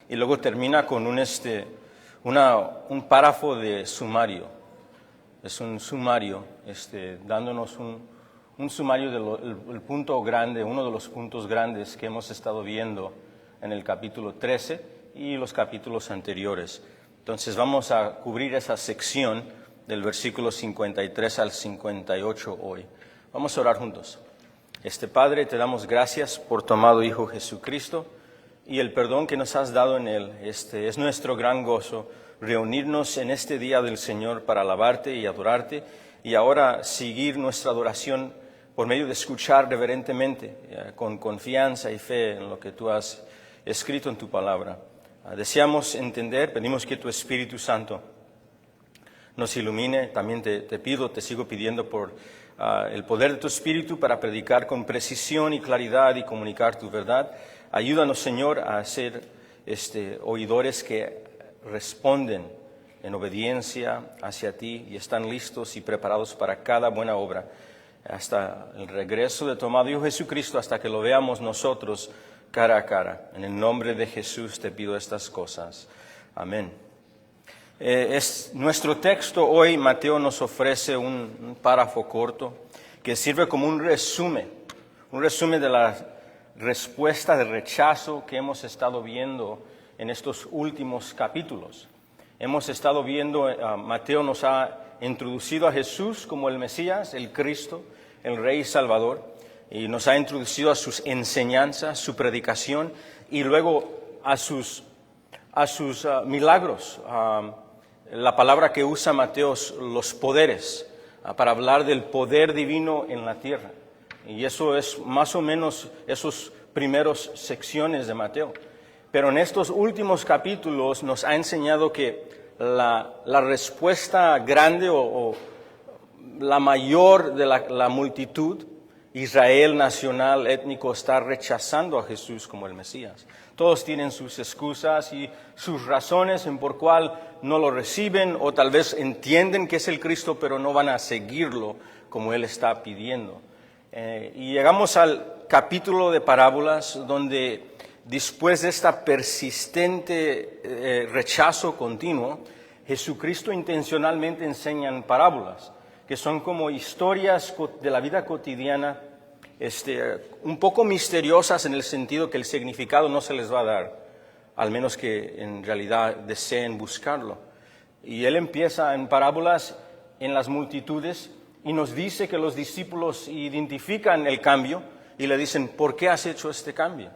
y luego termina con un párrafo de sumario. Es un sumario, dándonos un sumario del punto grande, uno de los puntos grandes que hemos estado viendo en el capítulo 13 y los capítulos anteriores. Entonces vamos a cubrir esa sección del versículo 53 al 58 hoy. Vamos a orar juntos. Padre, te damos gracias por tu amado Hijo Jesucristo y el perdón que nos has dado en Él. Es nuestro gran gozo reunirnos en este día del Señor para alabarte y adorarte y ahora seguir nuestra adoración por medio de escuchar reverentemente, con confianza y fe en lo que tú has escrito en tu palabra. Deseamos entender, pedimos que tu Espíritu Santo nos ilumine. También te sigo pidiendo por el poder de tu Espíritu para predicar con precisión y claridad y comunicar tu verdad. Ayúdanos, Señor, a ser oidores que responden en obediencia hacia ti y están listos y preparados para cada buena obra, hasta el regreso de tu amado Hijo Jesucristo, hasta que lo veamos nosotros cara a cara. En el nombre de Jesús te pido estas cosas. Amén. Nuestro texto hoy, Mateo nos ofrece un párrafo corto que sirve como un resumen de la respuesta de rechazo que hemos estado viendo en estos últimos capítulos. Hemos estado viendo, Mateo nos ha introducido a Jesús como el Mesías, el Cristo, el Rey y Salvador, y nos ha introducido a sus enseñanzas, su predicación, y luego a sus milagros. La palabra que usa Mateo, los poderes, para hablar del poder divino en la tierra. Y eso es más o menos esos primeros secciones de Mateo. Pero en estos últimos capítulos nos ha enseñado que la respuesta grande o la mayor de la multitud, Israel nacional, étnico, está rechazando a Jesús como el Mesías. Todos tienen sus excusas y sus razones en por cuál no lo reciben, o tal vez entienden que es el Cristo, pero no van a seguirlo como Él está pidiendo. Y llegamos al capítulo de parábolas, donde después de esta persistente rechazo continuo, Jesucristo intencionalmente enseña en parábolas, que son como historias de la vida cotidiana, un poco misteriosas en el sentido que el significado no se les va a dar, al menos que en realidad deseen buscarlo. Y Él empieza en parábolas en las multitudes y nos dice que los discípulos identifican el cambio y le dicen, ¿por qué has hecho este cambio?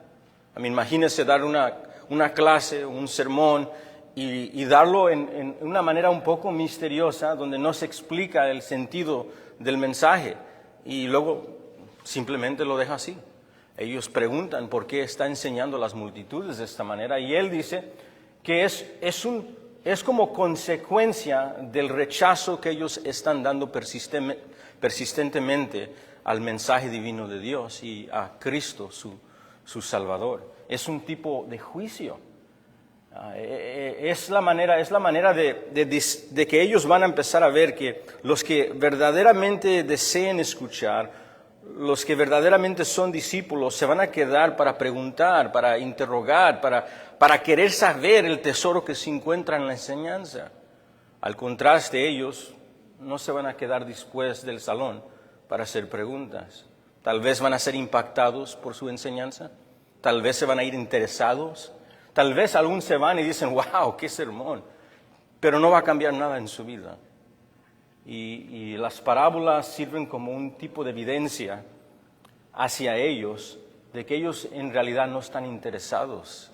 Imagínese dar una clase, un sermón, y darlo en una manera un poco misteriosa, donde no se explica el sentido del mensaje, y luego simplemente lo deja así. Ellos preguntan por qué está enseñando a las multitudes de esta manera, y Él dice que es como consecuencia del rechazo que ellos están dando persistentemente al mensaje divino de Dios y a Cristo, su Salvador. Es un tipo de juicio. Es la manera de que ellos van a empezar a ver que los que verdaderamente deseen escuchar, los que verdaderamente son discípulos, se van a quedar para preguntar, para interrogar, para querer saber el tesoro que se encuentra en la enseñanza. Al contraste, ellos no se van a quedar después del salón para hacer preguntas. Tal vez van a ser impactados por su enseñanza, tal vez se van a ir interesados, tal vez algunos se van y dicen, wow, qué sermón, pero no va a cambiar nada en su vida. Y las parábolas sirven como un tipo de evidencia hacia ellos de que ellos en realidad no están interesados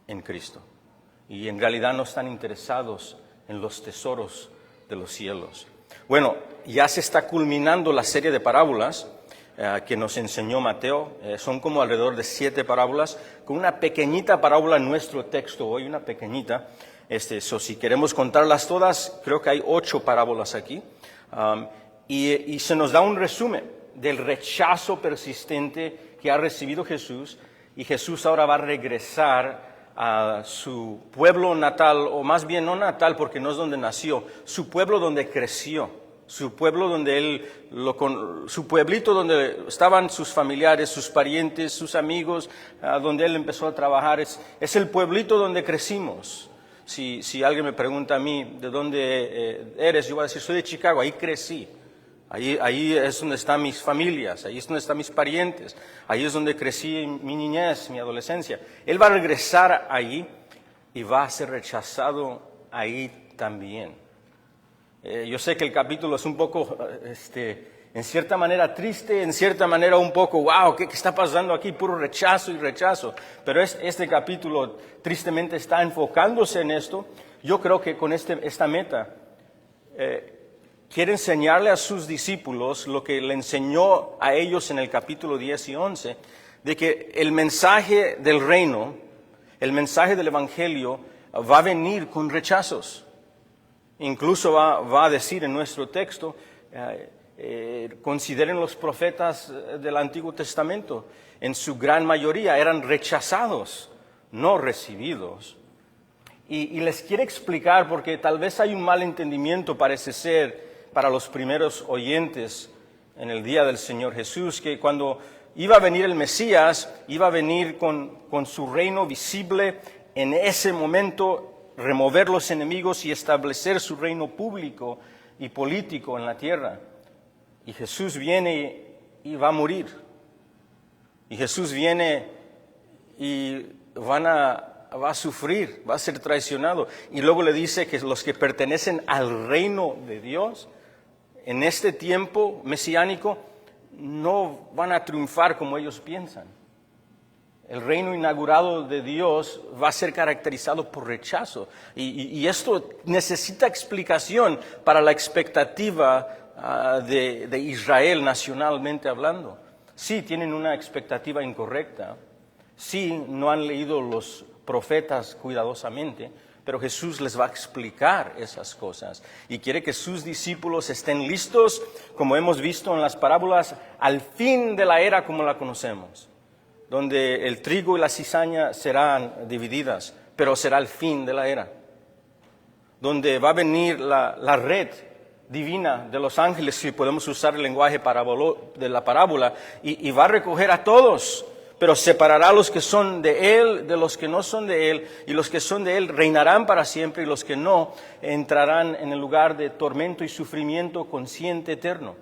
en Cristo y en realidad no están interesados en los tesoros de los cielos. Bueno, ya se está culminando la serie de parábolas que nos enseñó Mateo. Son como alrededor de 7 parábolas, con una pequeñita parábola en nuestro texto hoy, una pequeñita. Si queremos contarlas todas, creo que hay 8 parábolas aquí. Y se nos da un resumen del rechazo persistente que ha recibido Jesús, y Jesús ahora va a regresar a su pueblo natal, o más bien no natal porque no es donde nació, su pueblo donde creció. su pueblo su pueblito donde estaban sus familiares, sus parientes, sus amigos, donde él empezó a trabajar. Es el pueblito donde crecimos. Si alguien me pregunta a mí de dónde eres, yo voy a decir, soy de Chicago, ahí crecí. Ahí es donde están mis familias, ahí es donde están mis parientes, ahí es donde crecí mi niñez, mi adolescencia. Él va a regresar ahí y va a ser rechazado ahí también. Yo sé que el capítulo es un poco, en cierta manera triste, en cierta manera un poco, wow, ¿qué está pasando aquí? Puro rechazo y rechazo. Pero este capítulo tristemente está enfocándose en esto. Yo creo que con esta meta quiere enseñarle a sus discípulos lo que le enseñó a ellos en el capítulo 10 y 11, de que el mensaje del reino, el mensaje del evangelio va a venir con rechazos. Incluso va a decir en nuestro texto, consideren los profetas del Antiguo Testamento, en su gran mayoría eran rechazados, no recibidos. Y les quiere explicar, porque tal vez hay un mal entendimiento, parece ser, para los primeros oyentes en el día del Señor Jesús, que cuando iba a venir el Mesías, iba a venir con su reino visible en ese momento, remover los enemigos y establecer su reino público y político en la tierra. Y Jesús viene y va a morir. Y Jesús viene y va a sufrir, va a ser traicionado. Y luego le dice que los que pertenecen al reino de Dios, en este tiempo mesiánico, no van a triunfar como ellos piensan. El reino inaugurado de Dios va a ser caracterizado por rechazo. Y esto necesita explicación para la expectativa de Israel nacionalmente hablando. Sí, tienen una expectativa incorrecta. Sí, no han leído los profetas cuidadosamente. Pero Jesús les va a explicar esas cosas. Y quiere que sus discípulos estén listos, como hemos visto en las parábolas, al fin de la era como la conocemos, donde el trigo y la cizaña serán divididas, pero será el fin de la era, donde va a venir la red divina de los ángeles, si podemos usar el lenguaje de la parábola, y va a recoger a todos, pero separará a los que son de Él de los que no son de Él, y los que son de Él reinarán para siempre, y los que no entrarán en el lugar de tormento y sufrimiento consciente eterno.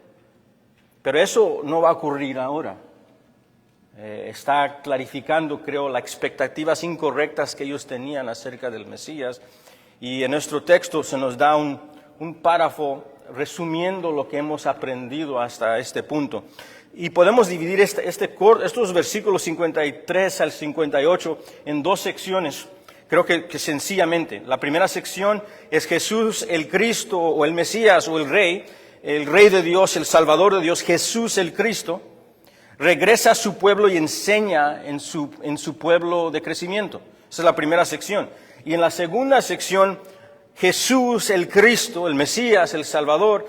Pero eso no va a ocurrir ahora. Está clarificando, creo, las expectativas incorrectas que ellos tenían acerca del Mesías. Y en nuestro texto se nos da un párrafo resumiendo lo que hemos aprendido hasta este punto. Y podemos dividir estos versículos 53 al 58 en dos secciones. Creo que sencillamente, la primera sección es Jesús el Cristo o el Mesías o el Rey de Dios, el Salvador de Dios, Jesús el Cristo, regresa a su pueblo y enseña en su pueblo de crecimiento. Esa es la primera sección. Y en la segunda sección, Jesús, el Cristo, el Mesías, el Salvador,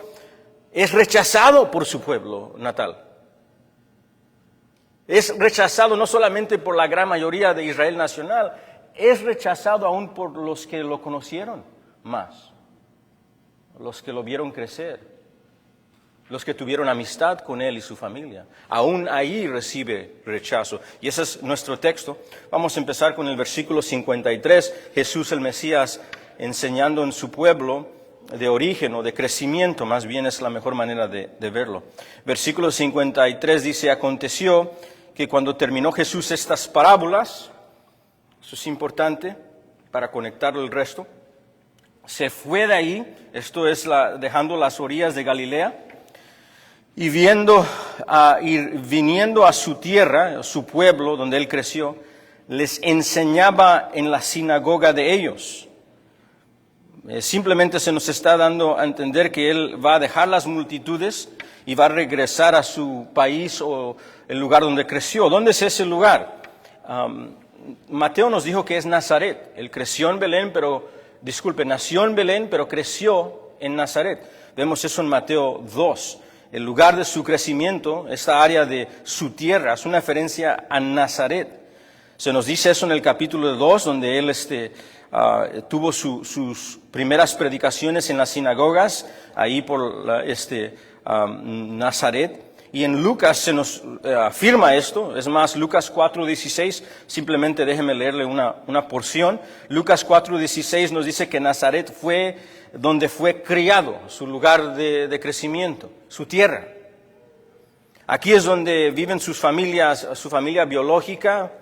es rechazado por su pueblo natal. Es rechazado no solamente por la gran mayoría de Israel nacional, es rechazado aún por los que lo conocieron más, los que lo vieron crecer, los que tuvieron amistad con él y su familia. Aún ahí recibe rechazo. Y ese es nuestro texto. Vamos a empezar con el versículo 53. Jesús el Mesías enseñando en su pueblo de origen o de crecimiento, más bien es la mejor manera de verlo. Versículo 53 dice, aconteció que cuando terminó Jesús estas parábolas, eso es importante para conectar el resto, se fue de ahí, esto es dejando las orillas de Galilea, y viniendo a su tierra, su pueblo, donde él creció, les enseñaba en la sinagoga de ellos. Simplemente se nos está dando a entender que él va a dejar las multitudes y va a regresar a su país o el lugar donde creció. ¿Dónde es ese lugar? Mateo nos dijo que es Nazaret. Él nació en Belén, pero creció en Nazaret. Vemos eso en Mateo 2. El lugar de su crecimiento, esta área de su tierra, es una referencia a Nazaret. Se nos dice eso en el capítulo 2, donde él tuvo sus primeras predicaciones en las sinagogas, ahí por Nazaret. Y en Lucas se nos afirma esto, es más, Lucas 4:16, simplemente déjeme leerle una porción. Lucas 4:16 nos dice que Nazaret fue donde fue criado, su lugar de crecimiento, su tierra. Aquí es donde viven sus familias, su familia biológica,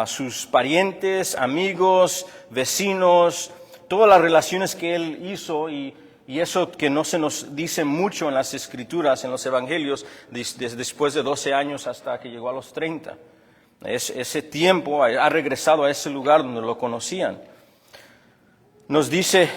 sus parientes, amigos, vecinos, todas las relaciones que él hizo y eso que no se nos dice mucho en las Escrituras, en los Evangelios, después de 12 años hasta que llegó a los 30. Ese tiempo ha regresado a ese lugar donde lo conocían. Nos dice,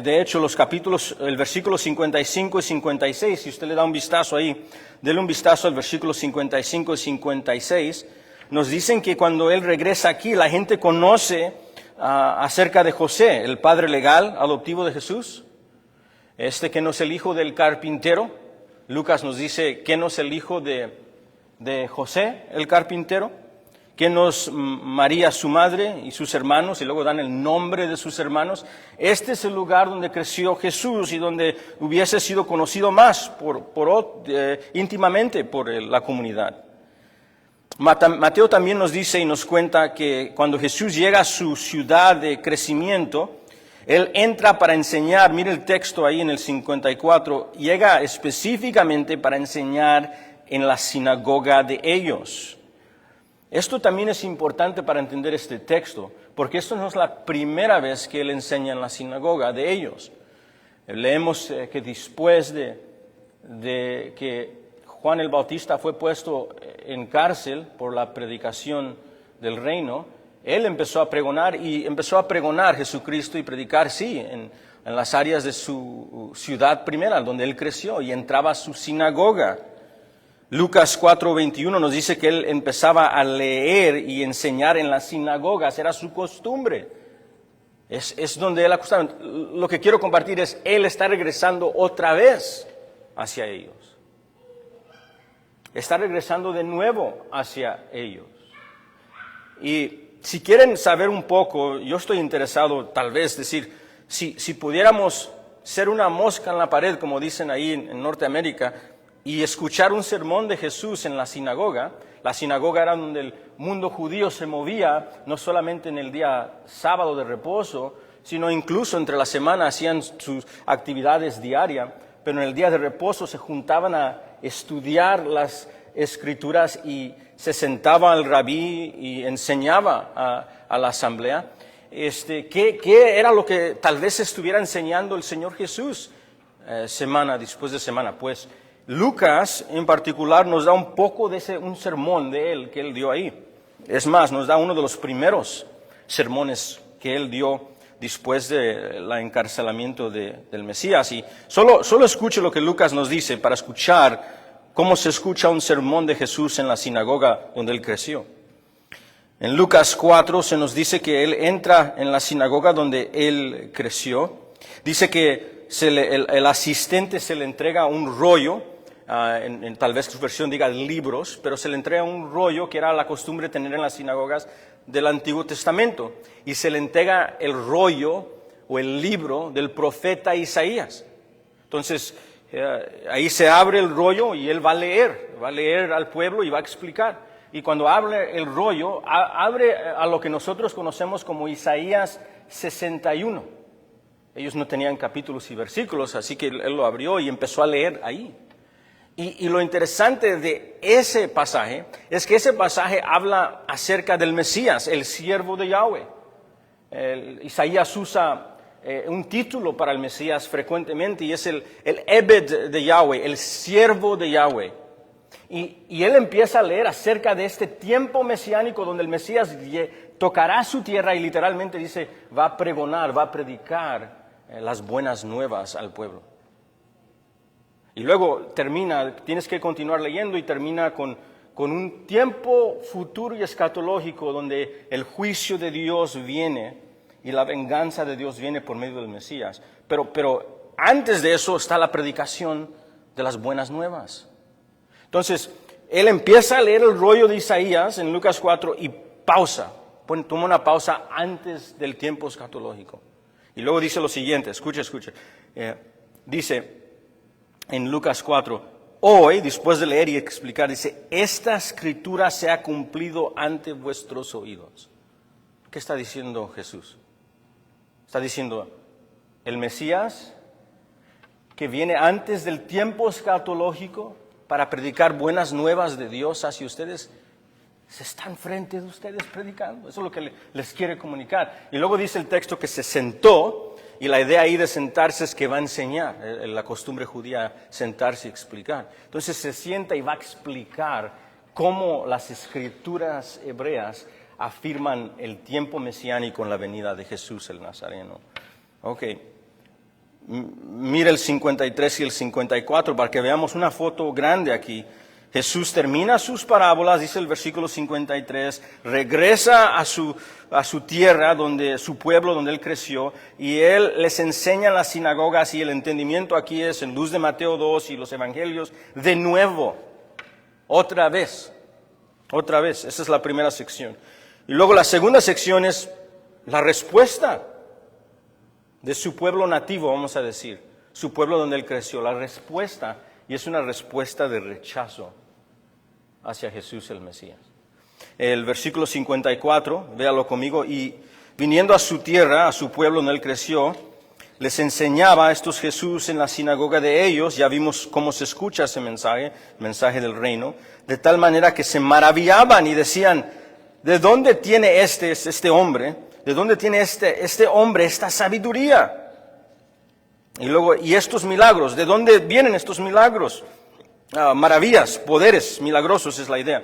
de hecho, los capítulos, el versículo 55 y 56, si usted le da un vistazo ahí, déle un vistazo al versículo 55 y 56, nos dicen que cuando él regresa aquí, la gente conoce acerca de José, el padre legal adoptivo de Jesús. Que no es el hijo del carpintero. Lucas nos dice que no es el hijo de José, el carpintero, que no es María, su madre, y sus hermanos, y luego dan el nombre de sus hermanos. Este es el lugar donde creció Jesús y donde hubiese sido conocido más íntimamente por la comunidad. Mateo también nos dice y nos cuenta que cuando Jesús llega a su ciudad de crecimiento, él entra para enseñar, mire el texto ahí en el 54, llega específicamente para enseñar en la sinagoga de ellos. Esto también es importante para entender este texto, porque esto no es la primera vez que él enseña en la sinagoga de ellos. Leemos que después de que Juan el Bautista fue puesto en cárcel por la predicación del reino, él empezó a pregonar Jesucristo y predicar, sí, en las áreas de su ciudad primera, donde él creció, y entraba a su sinagoga. Lucas 4:21 nos dice que él empezaba a leer y enseñar en las sinagogas, era su costumbre. Es donde él acostaba. Lo que quiero compartir es, él está regresando otra vez hacia ellos. Está regresando de nuevo hacia ellos. Y si quieren saber un poco, yo estoy interesado, tal vez, decir, si pudiéramos ser una mosca en la pared, como dicen ahí en Norteamérica, y escuchar un sermón de Jesús en la sinagoga era donde el mundo judío se movía, no solamente en el día sábado de reposo, sino incluso entre la semana hacían sus actividades diarias, pero en el día de reposo se juntaban a estudiar las Escrituras y se sentaba el rabí y enseñaba a la asamblea. ¿Qué era lo que tal vez estuviera enseñando el Señor Jesús semana después de semana? Pues Lucas en particular nos da un poco de un sermón de él que él dio ahí. Es más, nos da uno de los primeros sermones que él dio después del encarcelamiento del Mesías. Y solo escuche lo que Lucas nos dice para escuchar cómo se escucha un sermón de Jesús en la sinagoga donde él creció. En Lucas 4 se nos dice que él entra en la sinagoga donde él creció. Dice que el asistente se le entrega un rollo, tal vez su versión diga libros, pero se le entrega un rollo que era la costumbre tener en las sinagogas del Antiguo Testamento. Y se le entrega el rollo o el libro del profeta Isaías. Entonces, ahí se abre el rollo y él va a leer al pueblo y va a explicar. Y cuando abre el rollo, abre a lo que nosotros conocemos como Isaías 61. Ellos no tenían capítulos y versículos, así que él lo abrió y empezó a leer ahí. Y lo interesante de ese pasaje es que ese pasaje habla acerca del Mesías, el siervo de Yahweh. Isaías usa un título para el Mesías frecuentemente y es el Ebed de Yahweh, el siervo de Yahweh. Y él empieza a leer acerca de este tiempo mesiánico donde el Mesías tocará su tierra y literalmente dice, va a pregonar, va a predicar las buenas nuevas al pueblo. Y luego tienes que continuar leyendo y termina con un tiempo futuro y escatológico donde el juicio de Dios viene y la venganza de Dios viene por medio del Mesías. Pero antes de eso está la predicación de las buenas nuevas. Entonces, él empieza a leer el rollo de Isaías en Lucas 4 y pausa Toma una pausa antes del tiempo escatológico. Y luego dice lo siguiente, escucha. Dice en Lucas 4, hoy, después de leer y explicar, dice, esta escritura se ha cumplido ante vuestros oídos. ¿Qué está diciendo Jesús? Está diciendo, el Mesías, que viene antes del tiempo escatológico para predicar buenas nuevas de Dios hacia ustedes, se está enfrente de ustedes predicando. Eso es lo que les quiere comunicar. Y luego dice el texto que se sentó, y la idea ahí de sentarse es que va a enseñar. La costumbre judía, sentarse y explicar. Entonces se sienta y va a explicar cómo las escrituras hebreas afirman el tiempo mesiánico en la venida de Jesús el Nazareno. Ok. Mira el 53 y el 54 para que veamos una foto grande aquí. Jesús termina sus parábolas, dice el versículo 53, regresa a su tierra, su pueblo donde él creció, y él les enseña en las sinagogas, y el entendimiento aquí es en luz de Mateo 2 y los evangelios, de nuevo, otra vez, esa es la primera sección. Y luego la segunda sección es la respuesta de su pueblo nativo, vamos a decir, su pueblo donde él creció, la respuesta, y es una respuesta de rechazo hacia Jesús el Mesías. El versículo 54, véalo conmigo, y viniendo a su tierra, a su pueblo donde él creció, les enseñaba a estos Jesús en la sinagoga de ellos, ya vimos cómo se escucha ese mensaje del reino, de tal manera que se maravillaban y decían, ¿de dónde tiene este hombre? ¿De dónde tiene este hombre esta sabiduría? Y luego, ¿y estos milagros? ¿De dónde vienen estos milagros? Maravillas, poderes milagrosos es la idea.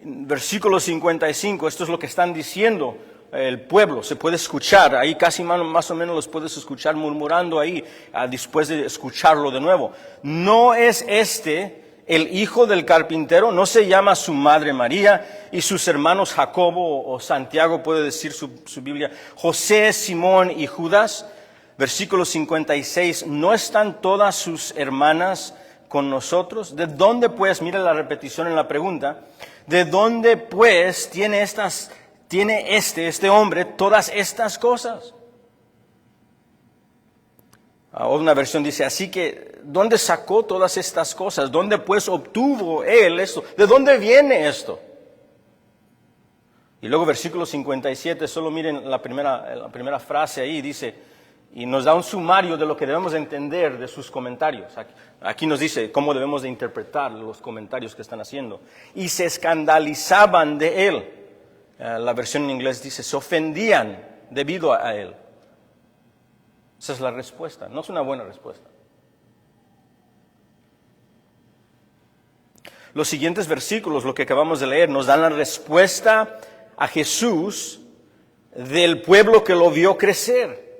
Versículo 55, esto es lo que están diciendo el pueblo, se puede escuchar, ahí casi más o menos los puedes escuchar murmurando ahí, después de escucharlo de nuevo. ¿No es este el hijo del carpintero? ¿No se llama su madre María y sus hermanos Jacobo o Santiago, puede decir su Biblia, José, Simón y Judas? Versículo 56, ¿no están todas sus hermanas con nosotros? ¿De dónde pues, mire la repetición en la pregunta, de dónde pues tiene este hombre todas estas cosas? Una versión dice, así que, ¿dónde sacó todas estas cosas? ¿Dónde pues obtuvo él esto? ¿De dónde viene esto? Y luego versículo 57, solo miren la primera frase ahí, dice, y nos da un sumario de lo que debemos entender de sus comentarios. Aquí nos dice cómo debemos de interpretar los comentarios que están haciendo. Y se escandalizaban de él. La versión en inglés dice, se ofendían debido a él. Esa es la respuesta. No es una buena respuesta. Los siguientes versículos, lo que acabamos de leer, nos dan la respuesta a Jesús del pueblo que lo vio crecer.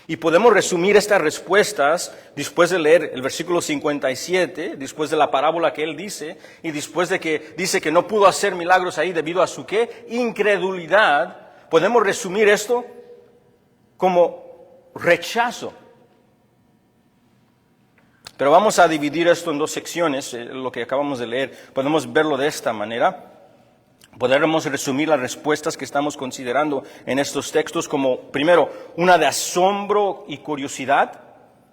Y podemos resumir estas respuestas después de leer el versículo 57, después de la parábola que él dice, y después de que dice que no pudo hacer milagros ahí debido a su ¿qué? Incredulidad. Podemos resumir esto como rechazo. Pero vamos a dividir esto en dos secciones, lo que acabamos de leer. Podemos verlo de esta manera. Podremos resumir las respuestas que estamos considerando en estos textos como, primero, una de asombro y curiosidad.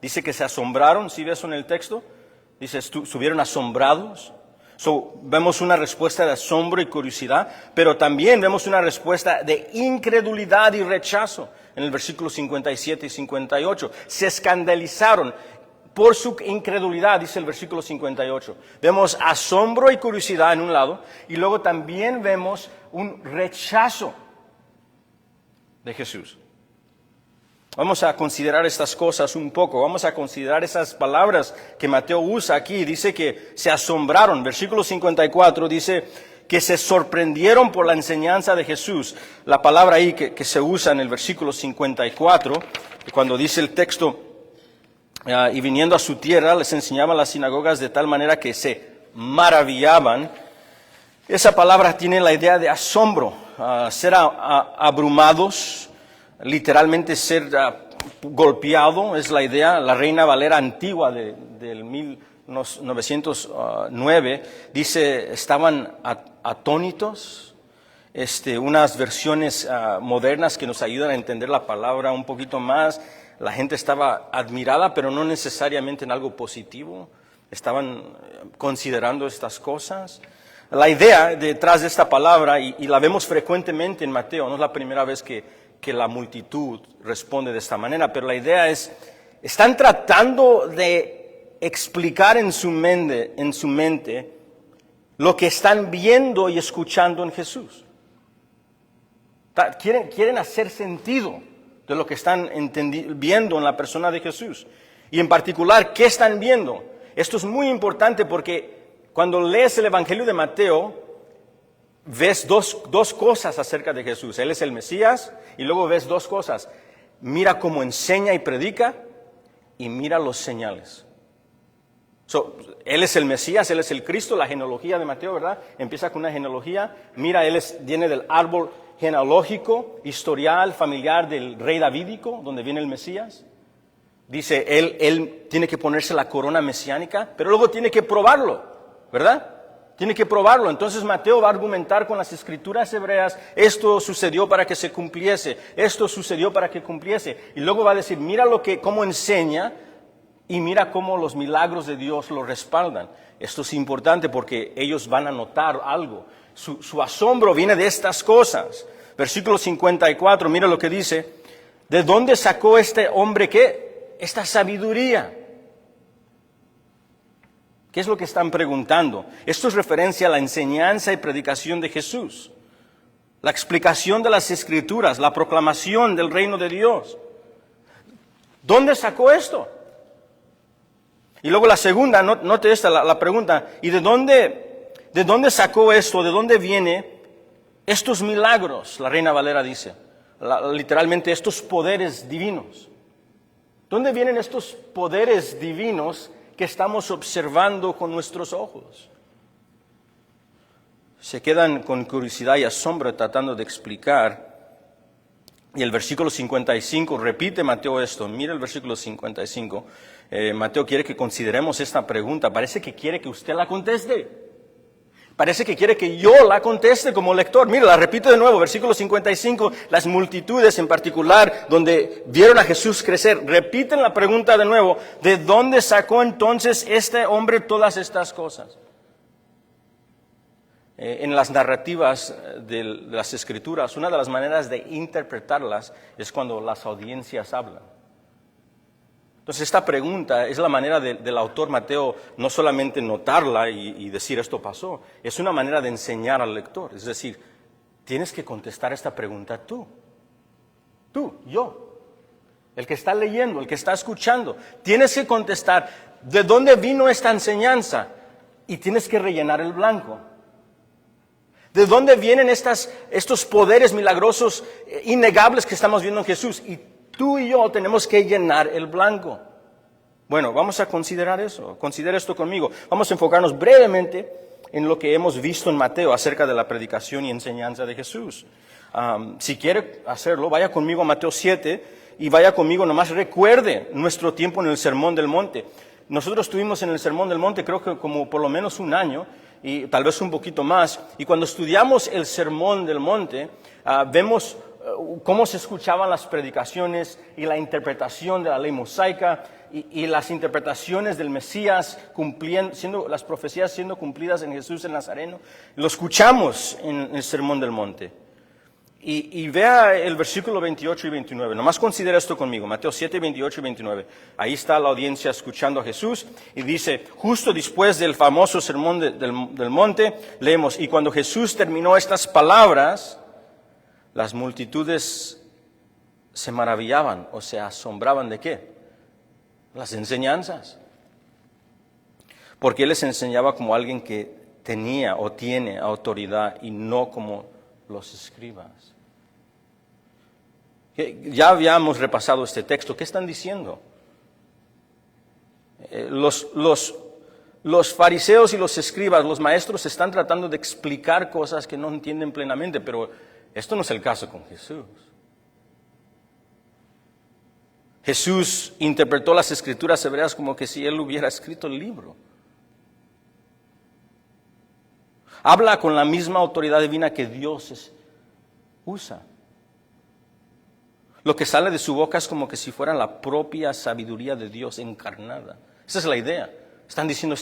Dice que se asombraron, ¿sí ves eso en el texto? Dice, estuvieron asombrados. Vemos una respuesta de asombro y curiosidad, pero también vemos una respuesta de incredulidad y rechazo en el versículo 57 y 58. Se escandalizaron por su incredulidad, dice el versículo 58. Vemos asombro y curiosidad en un lado, y luego también vemos un rechazo de Jesús. Vamos a considerar estas cosas un poco, vamos a considerar esas palabras que Mateo usa aquí. Dice que se asombraron, versículo 54 dice que se sorprendieron por la enseñanza de Jesús. La palabra ahí que se usa en el versículo 54, cuando dice el texto, y viniendo a su tierra, les enseñaba las sinagogas de tal manera que se maravillaban. Esa palabra tiene la idea de asombro, ser abrumados, literalmente ser golpeado, es la idea. La Reina Valera antigua del unos 909, dice, estaban atónitos. Unas versiones modernas que nos ayudan a entender la palabra un poquito más. La gente estaba admirada, pero no necesariamente en algo positivo. Estaban considerando estas cosas. La idea detrás de esta palabra, y la vemos frecuentemente en Mateo, no es la primera vez que la multitud responde de esta manera, pero la idea es, están tratando de explicar en su mente lo que están viendo y escuchando en Jesús. Quieren hacer sentido de lo que están viendo en la persona de Jesús. Y en particular, ¿qué están viendo? Esto es muy importante porque cuando lees el Evangelio de Mateo, ves dos cosas acerca de Jesús. Él es el Mesías y luego ves dos cosas. Mira cómo enseña y predica y mira los señales. Él es el Mesías, Él es el Cristo, la genealogía de Mateo, ¿verdad? Empieza con una genealogía. Mira, viene del árbol genealógico, historial, familiar del rey davídico, donde viene el Mesías. Dice, él tiene que ponerse la corona mesiánica, pero luego tiene que probarlo, ¿verdad? Tiene que probarlo. Entonces Mateo va a argumentar con las escrituras hebreas, esto sucedió para que se cumpliese, esto sucedió para que cumpliese. Y luego va a decir, mira cómo enseña y mira cómo los milagros de Dios lo respaldan. Esto es importante porque ellos van a notar algo. Su asombro viene de estas cosas. Versículo 54, mira lo que dice. ¿De dónde sacó este hombre qué? Esta sabiduría. ¿Qué es lo que están preguntando? Esto es referencia a la enseñanza y predicación de Jesús. La explicación de las Escrituras, la proclamación del reino de Dios. ¿Dónde sacó esto? Y luego la segunda, note esta, la pregunta, ¿y de dónde sacó esto? ¿De dónde viene estos milagros? La Reina Valera dice, literalmente estos poderes divinos. ¿Dónde vienen estos poderes divinos que estamos observando con nuestros ojos? Se quedan con curiosidad y asombro tratando de explicar. Y el versículo 55, repite Mateo esto, mira el versículo 55. Mateo quiere que consideremos esta pregunta, parece que quiere que usted la conteste. Parece que quiere que yo la conteste como lector. Mira, la repito de nuevo, versículo 55, las multitudes en particular, donde vieron a Jesús crecer, repiten la pregunta de nuevo, ¿de dónde sacó entonces este hombre todas estas cosas? En las narrativas de las Escrituras, una de las maneras de interpretarlas es cuando las audiencias hablan. Entonces esta pregunta es la manera del autor Mateo no solamente notarla y decir esto pasó, es una manera de enseñar al lector. Es decir, tienes que contestar esta pregunta tú, yo, el que está leyendo, el que está escuchando. Tienes que contestar, ¿de dónde vino esta enseñanza? Y tienes que rellenar el blanco. ¿De dónde vienen estos poderes milagrosos innegables que estamos viendo en Jesús? Y tú y yo tenemos que llenar el blanco. Bueno, vamos a considerar eso. Considera esto conmigo. Vamos a enfocarnos brevemente en lo que hemos visto en Mateo acerca de la predicación y enseñanza de Jesús. Si quiere hacerlo, vaya conmigo a Mateo 7 y vaya conmigo, nomás recuerde nuestro tiempo en el Sermón del Monte. Nosotros estuvimos en el Sermón del Monte creo que como por lo menos un año y tal vez un poquito más. Y cuando estudiamos el Sermón del Monte, vemos cómo se escuchaban las predicaciones y la interpretación de la ley mosaica y las interpretaciones del Mesías las profecías siendo cumplidas en Jesús el Nazareno. Lo escuchamos en el Sermón del Monte. Y vea el versículo 28 y 29. Nomás considera esto conmigo. Mateo 7, 28 y 29. Ahí está la audiencia escuchando a Jesús. Y dice, justo después del famoso Sermón del Monte, leemos, y cuando Jesús terminó estas palabras, las multitudes se maravillaban o se asombraban ¿de qué? Las enseñanzas. Porque Él les enseñaba como alguien que tenía o tiene autoridad y no como los escribas. Ya habíamos repasado este texto. ¿Qué están diciendo? Los fariseos y los escribas, los maestros, están tratando de explicar cosas que no entienden plenamente, pero esto no es el caso con Jesús. Jesús interpretó las Escrituras hebreas como que si Él hubiera escrito el libro. Habla con la misma autoridad divina que Dios usa. Lo que sale de su boca es como que si fuera la propia sabiduría de Dios encarnada. Esa es la idea. Están diciendo,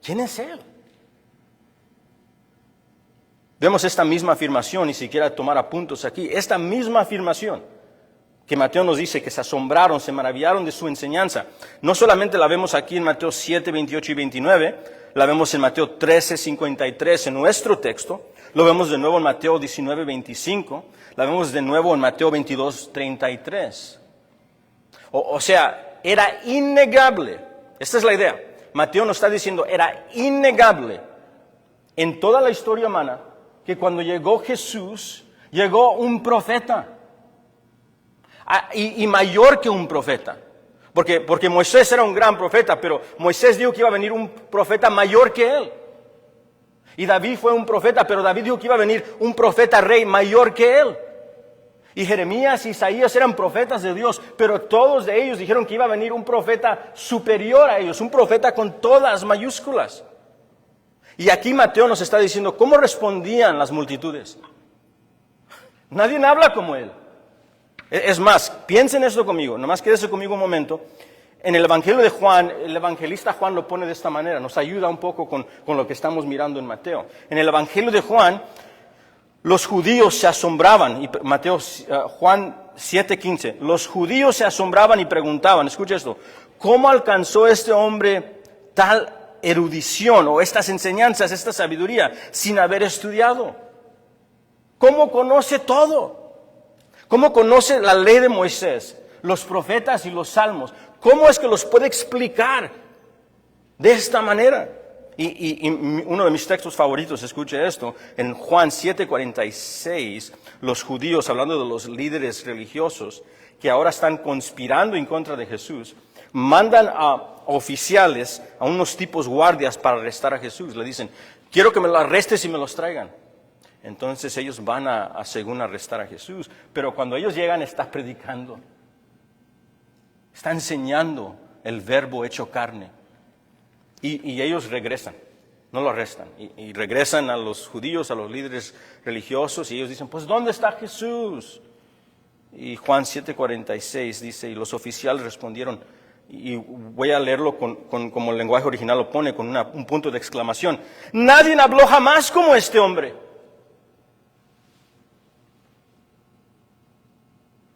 ¿quién es Él? Vemos esta misma afirmación, ni siquiera tomar apuntos aquí, esta misma afirmación que Mateo nos dice que se asombraron, se maravillaron de su enseñanza. No solamente la vemos aquí en Mateo 7, 28 y 29, la vemos en Mateo 13, 53 en nuestro texto, lo vemos de nuevo en Mateo 19, 25, la vemos de nuevo en Mateo 22, 33. O sea, era innegable, esta es la idea, Mateo nos está diciendo, era innegable en toda la historia humana que cuando llegó Jesús, llegó un profeta. Y mayor que un profeta. Porque Moisés era un gran profeta, pero Moisés dijo que iba a venir un profeta mayor que él. Y David fue un profeta, pero David dijo que iba a venir un profeta rey mayor que él. Y Jeremías y Isaías eran profetas de Dios, pero todos de ellos dijeron que iba a venir un profeta superior a ellos, un profeta con todas mayúsculas. Y aquí Mateo nos está diciendo cómo respondían las multitudes. Nadie habla como él. Es más, piensen esto conmigo, nomás quédese conmigo un momento. En el Evangelio de Juan, el evangelista Juan lo pone de esta manera, nos ayuda un poco con lo que estamos mirando en Mateo. En el Evangelio de Juan, los judíos se asombraban, y Juan 7:15, los judíos se asombraban y preguntaban, escucha esto, ¿cómo alcanzó este hombre tal erudición o estas enseñanzas, esta sabiduría, sin haber estudiado? ¿Cómo conoce todo? ¿Cómo conoce la ley de Moisés, los profetas y los salmos? ¿Cómo es que los puede explicar de esta manera? Y uno de mis textos favoritos, escuche esto, en Juan 7:46, los judíos, hablando de los líderes religiosos, que ahora están conspirando en contra de Jesús, mandan a oficiales, a unos tipos guardias para arrestar a Jesús. Le dicen, quiero que me lo arrestes y me los traigan. Entonces ellos van a según arrestar a Jesús. Pero cuando ellos llegan está predicando. Está enseñando el verbo hecho carne. Y ellos regresan, no lo arrestan. Y regresan a los judíos, a los líderes religiosos. Y ellos dicen, pues ¿dónde está Jesús? Y Juan 7:46 dice, y los oficiales respondieron, y voy a leerlo como el lenguaje original lo pone, con un punto de exclamación. Nadie habló jamás como este hombre.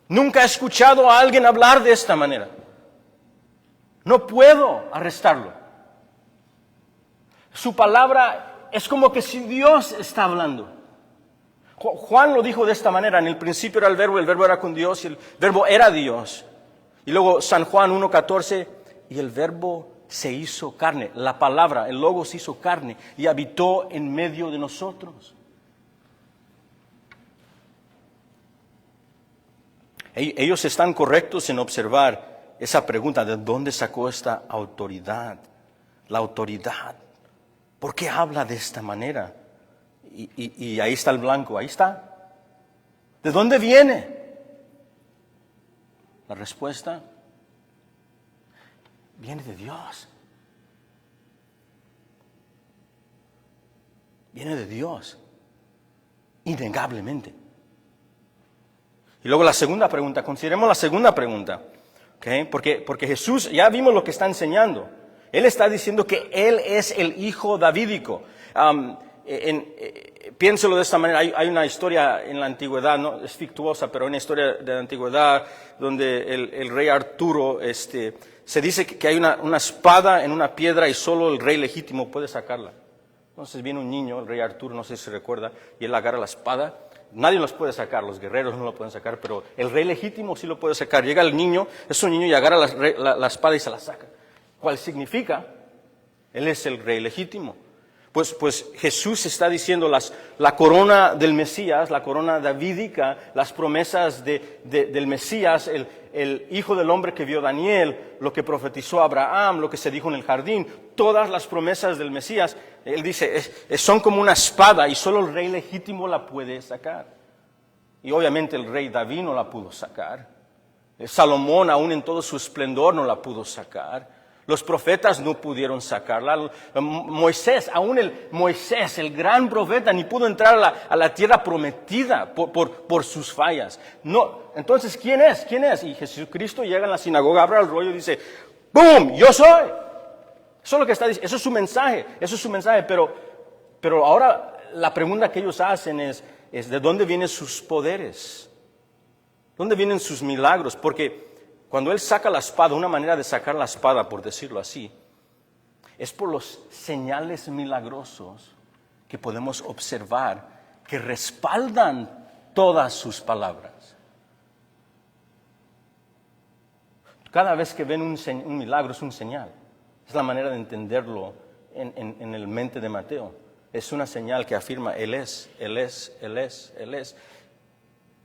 Nunca he escuchado a alguien hablar de esta manera. No puedo arrestarlo. Su palabra es como que si Dios está hablando. Juan lo dijo de esta manera, en el principio era el verbo era con Dios y el verbo era Dios. Y luego San Juan 1:14, y el verbo se hizo carne, la palabra, el Logos se hizo carne y habitó en medio de nosotros. Ellos están correctos en observar esa pregunta, ¿de dónde sacó esta autoridad? La autoridad. ¿Por qué habla de esta manera? Y ahí está el blanco, ahí está. ¿De dónde viene? La respuesta viene de Dios. Viene de Dios, innegablemente. Y luego la segunda pregunta, consideremos la segunda pregunta, ¿okay? Porque Jesús, ya vimos lo que está enseñando. Él está diciendo que Él es el hijo davídico. Piénselo de esta manera, hay una historia en la antigüedad, no es fictuosa, pero una historia de la antigüedad donde el rey Arturo, se dice que hay una espada en una piedra y solo el rey legítimo puede sacarla. Entonces viene un niño, el rey Arturo, no sé si se recuerda, y él agarra la espada. Nadie los puede sacar, los guerreros no lo pueden sacar, pero el rey legítimo sí lo puede sacar. Llega el niño, es un niño y agarra la espada y se la saca. ¿Cuál significa? Él es el rey legítimo. Pues Jesús está diciendo la corona del Mesías, la corona davídica, las promesas del Mesías, el hijo del hombre que vio Daniel, lo que profetizó Abraham, lo que se dijo en el jardín, todas las promesas del Mesías, él dice, son como una espada y solo el rey legítimo la puede sacar. Y obviamente el rey David no la pudo sacar. Salomón, aún en todo su esplendor, no la pudo sacar. Los profetas no pudieron sacarla. Moisés, Moisés, el gran profeta, ni pudo entrar a la tierra prometida por sus fallas. No, entonces, ¿quién es? ¿Quién es? Y Jesucristo llega en la sinagoga, abre el rollo y dice, ¡boom! ¡Yo soy! Eso es lo que está diciendo, eso es su mensaje, pero ahora la pregunta que ellos hacen es ¿de dónde vienen sus poderes? ¿Dónde vienen sus milagros? Porque cuando Él saca la espada, una manera de sacar la espada, por decirlo así, es por los señales milagrosos que podemos observar que respaldan todas sus palabras. Cada vez que ven un milagro es un señal. Es la manera de entenderlo en el mente de Mateo. Es una señal que afirma Él es, Él es, Él es, Él es.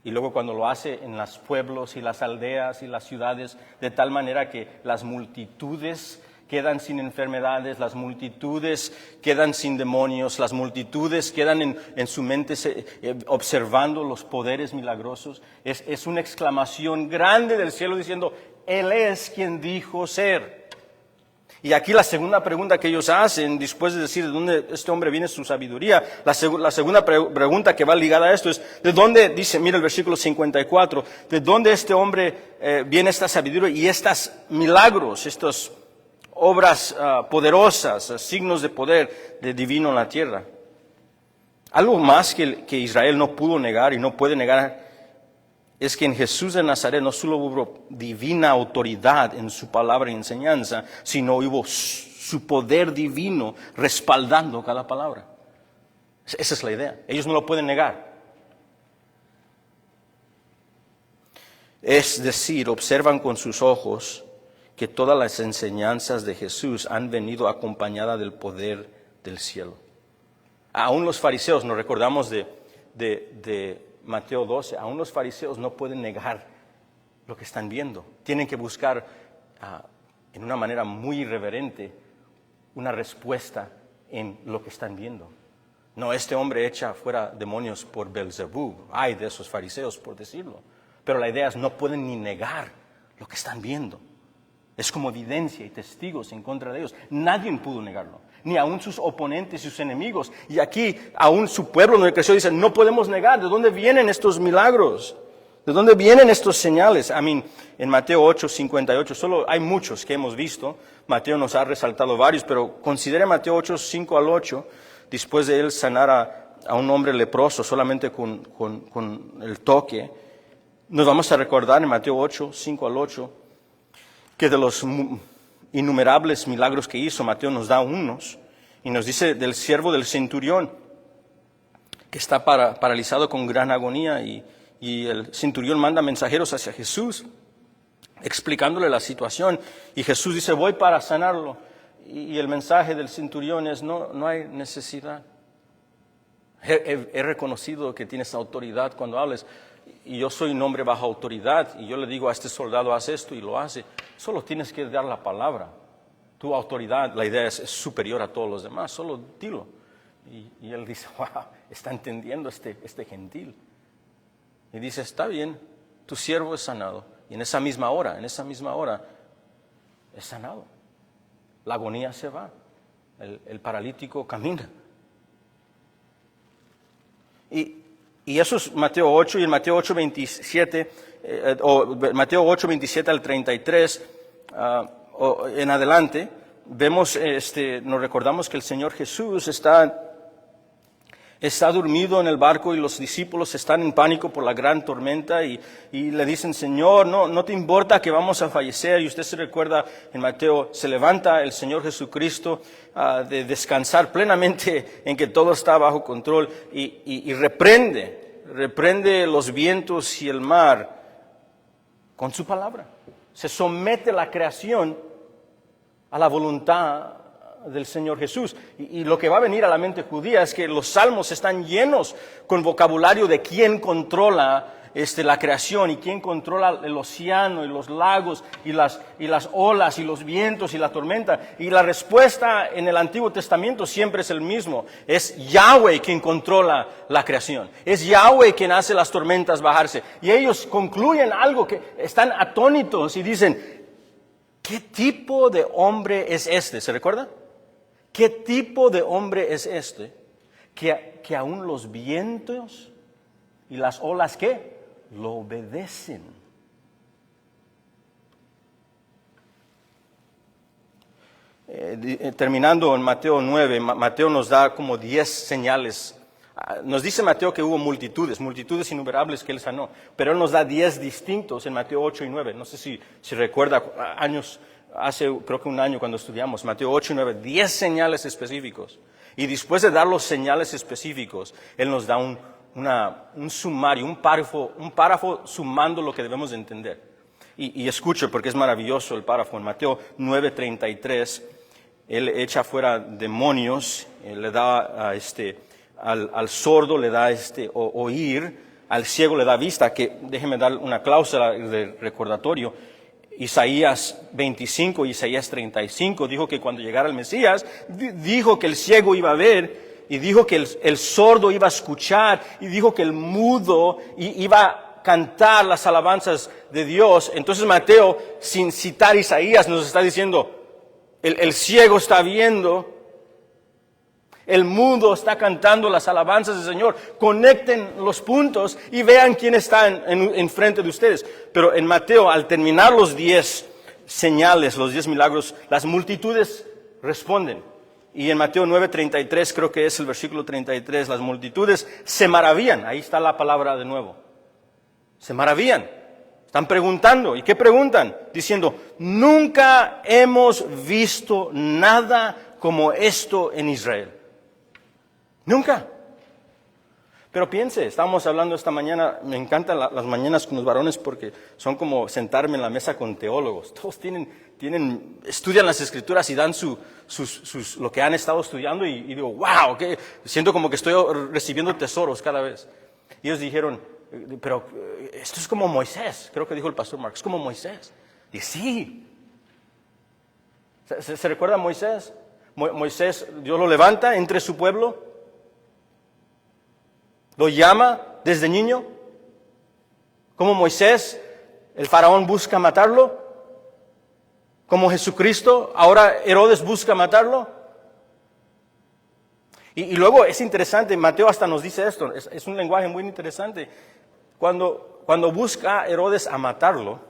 Y luego cuando lo hace en los pueblos y las aldeas y las ciudades, de tal manera que las multitudes quedan sin enfermedades, las multitudes quedan sin demonios, las multitudes quedan en su mente observando los poderes milagrosos. Es una exclamación grande del cielo diciendo, Él es quien dijo ser. Y aquí la segunda pregunta que ellos hacen, después de decir de dónde este hombre viene su sabiduría, la segunda pregunta que va ligada a esto es, ¿de dónde, dice, mira el versículo 54, de dónde este hombre viene esta sabiduría y estos milagros, estas obras poderosas, signos de poder de divino en la tierra? Algo más que Israel no pudo negar y no puede negar es que en Jesús de Nazaret no solo hubo divina autoridad en su palabra y enseñanza, sino hubo su poder divino respaldando cada palabra. Esa es la idea. Ellos no lo pueden negar. Es decir, observan con sus ojos que todas las enseñanzas de Jesús han venido acompañadas del poder del cielo. Aún los fariseos, nos recordamos de Mateo 12, aún los fariseos no pueden negar lo que están viendo. Tienen que buscar en una manera muy irreverente una respuesta en lo que están viendo. No, este hombre echa fuera demonios por Belzebú. Ay de esos fariseos, por decirlo. Pero la idea es no pueden ni negar lo que están viendo. Es como evidencia y testigos en contra de ellos. Nadie pudo negarlo, ni aún sus oponentes y sus enemigos. Y aquí, aún su pueblo donde creció, dice, no podemos negar. ¿De dónde vienen estos milagros? ¿De dónde vienen estos señales? En Mateo 8, 58, solo hay muchos que hemos visto. Mateo nos ha resaltado varios, pero considere Mateo 8, 5 al 8, después de él sanar a un hombre leproso solamente con el toque. Nos vamos a recordar en Mateo 8, 5 al 8, que de los innumerables milagros que hizo, Mateo nos da unos, y nos dice del siervo del centurión, que está paralizado con gran agonía, y el centurión manda mensajeros hacia Jesús, explicándole la situación, y Jesús dice, voy para sanarlo, y el mensaje del centurión es, no hay necesidad. He reconocido que tienes autoridad cuando hables, y yo soy un hombre bajo autoridad, y yo le digo a este soldado, haz esto, y lo hace. Solo tienes que dar la palabra. Tu autoridad, la idea es superior a todos los demás, solo dilo. Y él dice, wow, está entendiendo este gentil. Y dice, está bien, tu siervo es sanado. Y en esa misma hora, es sanado. La agonía se va, el paralítico camina. Y eso es Mateo 8, y en Mateo 8, 27, Mateo 8, 27 al 33, en adelante, vemos, nos recordamos que el Señor Jesús está dormido en el barco y los discípulos están en pánico por la gran tormenta y le dicen, Señor, no te importa que vamos a fallecer. Y usted se recuerda en Mateo, se levanta el Señor Jesucristo de descansar plenamente en que todo está bajo control y reprende los vientos y el mar con su palabra. Se somete la creación a la voluntad del Señor Jesús. Y lo que va a venir a la mente judía es que los salmos están llenos con vocabulario de quién controla la creación y quién controla el océano y los lagos y las olas y los vientos y la tormenta. Y la respuesta en el Antiguo Testamento siempre es el mismo. Es Yahweh quien controla la creación. Es Yahweh quien hace las tormentas bajarse. Y ellos concluyen algo que están atónitos y dicen, ¿Qué tipo de hombre es este? ¿Se recuerda? ¿Qué tipo de hombre es este? Que aún los vientos y las olas, ¿qué? Lo obedecen. Terminando en Mateo 9, Mateo nos da como 10 señales. Nos dice Mateo que hubo multitudes innumerables que él sanó, pero él nos da 10 distintos en Mateo 8 y 9. No sé si recuerda hace creo que un año cuando estudiamos Mateo 8 y 9, 10 señales específicos. Y después de dar los señales específicos, él nos da un sumario, un párrafo sumando lo que debemos de entender. Y escuche porque es maravilloso el párrafo. En Mateo 9:33, él echa fuera demonios, le da al sordo le da oír, al ciego le da vista, que déjeme dar una cláusula de recordatorio. Isaías 25 y Isaías 35 dijo que cuando llegara el Mesías, dijo que el ciego iba a ver, y dijo que el sordo iba a escuchar, y dijo que el mudo iba a cantar las alabanzas de Dios. Entonces Mateo, sin citar Isaías, nos está diciendo, el ciego está viendo, el mudo está cantando las alabanzas del Señor. Conecten los puntos y vean quién está en frente de ustedes. Pero en Mateo, al terminar los 10 señales, los 10 milagros, las multitudes responden. Y en Mateo 9:33, creo que es el versículo 33, las multitudes se maravillan. Ahí está la palabra de nuevo. Se maravillan. Están preguntando. ¿Y qué preguntan? Diciendo, nunca hemos visto nada como esto en Israel. Nunca. Pero piense, estábamos hablando esta mañana, me encantan las mañanas con los varones porque son como sentarme en la mesa con teólogos. Todos estudian las Escrituras y dan lo que han estado estudiando y digo, wow, siento como que estoy recibiendo tesoros cada vez. Y ellos dijeron, pero esto es como Moisés, creo que dijo el pastor Mark, es como Moisés. Y sí. ¿Se recuerda a Moisés? Moisés, Dios lo levanta entre su pueblo. Lo llama desde niño. Como Moisés, el faraón busca matarlo. Como Jesucristo, ahora Herodes busca matarlo. Y luego es interesante, Mateo hasta nos dice esto, es un lenguaje muy interesante. Cuando busca Herodes a matarlo,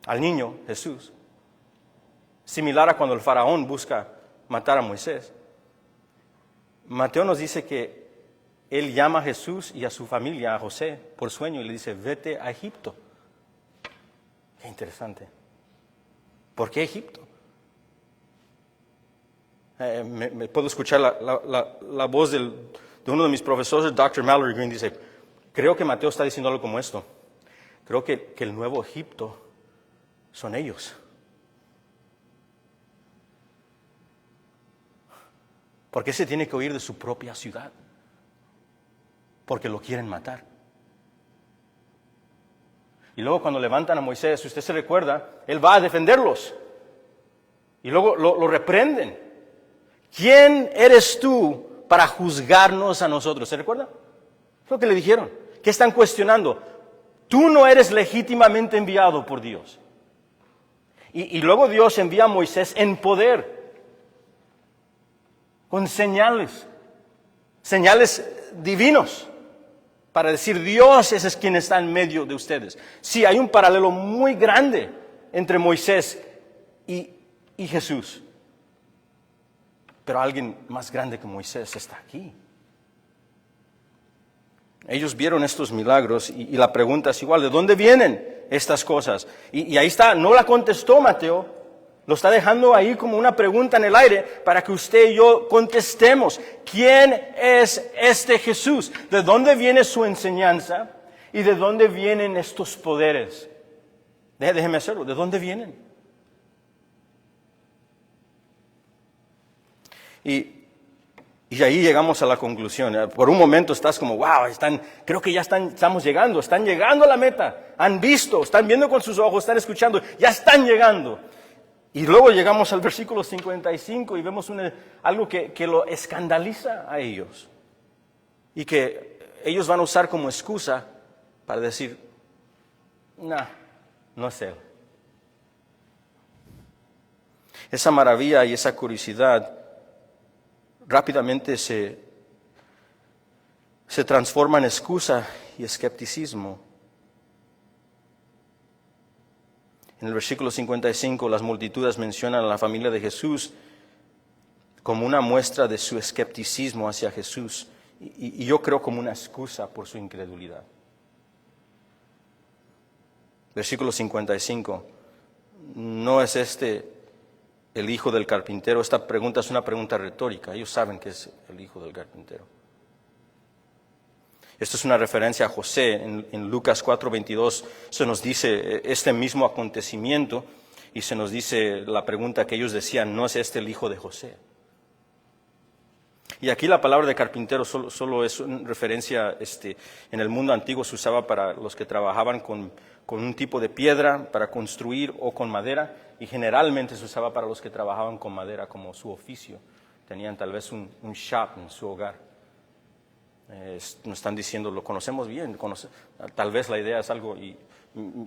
al niño Jesús, similar a cuando el faraón busca matar a Moisés, Mateo nos dice que él llama a Jesús y a su familia, a José, por sueño y le dice, vete a Egipto. Qué interesante. ¿Por qué Egipto? Me puedo escuchar la voz de uno de mis profesores, Dr. Mallory Green, dice, creo que Mateo está diciendo algo como esto. Creo que el nuevo Egipto son ellos. ¿Por qué se tiene que huir de su propia ciudad? Porque lo quieren matar. Y luego cuando levantan a Moisés, si usted se recuerda, él va a defenderlos. Y luego lo reprenden. ¿Quién eres tú para juzgarnos a nosotros? ¿Se recuerda? Es lo que le dijeron. ¿Qué están cuestionando? Tú no eres legítimamente enviado por Dios. Y luego Dios envía a Moisés en poder, con señales divinos, para decir, Dios es quien está en medio de ustedes. Sí, hay un paralelo muy grande entre Moisés y Jesús. Pero alguien más grande que Moisés está aquí. Ellos vieron estos milagros y la pregunta es igual, ¿de dónde vienen estas cosas? Y ahí está, no la contestó Mateo. Lo está dejando ahí como una pregunta en el aire para que usted y yo contestemos. ¿Quién es este Jesús? ¿De dónde viene su enseñanza? ¿Y de dónde vienen estos poderes? Déjeme hacerlo. ¿De dónde vienen? Y ahí llegamos a la conclusión. Por un momento estás como, wow, creo que estamos llegando, están llegando a la meta. Han visto, están viendo con sus ojos, están escuchando, ya están llegando. Y luego llegamos al versículo 55 y vemos algo que lo escandaliza a ellos. Y que ellos van a usar como excusa para decir, no es él. Esa maravilla y esa curiosidad rápidamente se transforma en excusa y escepticismo. En el versículo 55, las multitudes mencionan a la familia de Jesús como una muestra de su escepticismo hacia Jesús, y yo creo como una excusa por su incredulidad. Versículo 55, ¿no es este el hijo del carpintero? Esta pregunta es una pregunta retórica, ellos saben que es el hijo del carpintero. Esto es una referencia a José. En Lucas 4:22 se nos dice este mismo acontecimiento y se nos dice la pregunta que ellos decían, ¿no es este el hijo de José? Y aquí la palabra de carpintero solo es una referencia, en el mundo antiguo se usaba para los que trabajaban con un tipo de piedra para construir o con madera, y generalmente se usaba para los que trabajaban con madera como su oficio. Tenían tal vez un shop en su hogar. Nos están diciendo, lo conocemos bien, tal vez la idea es algo, y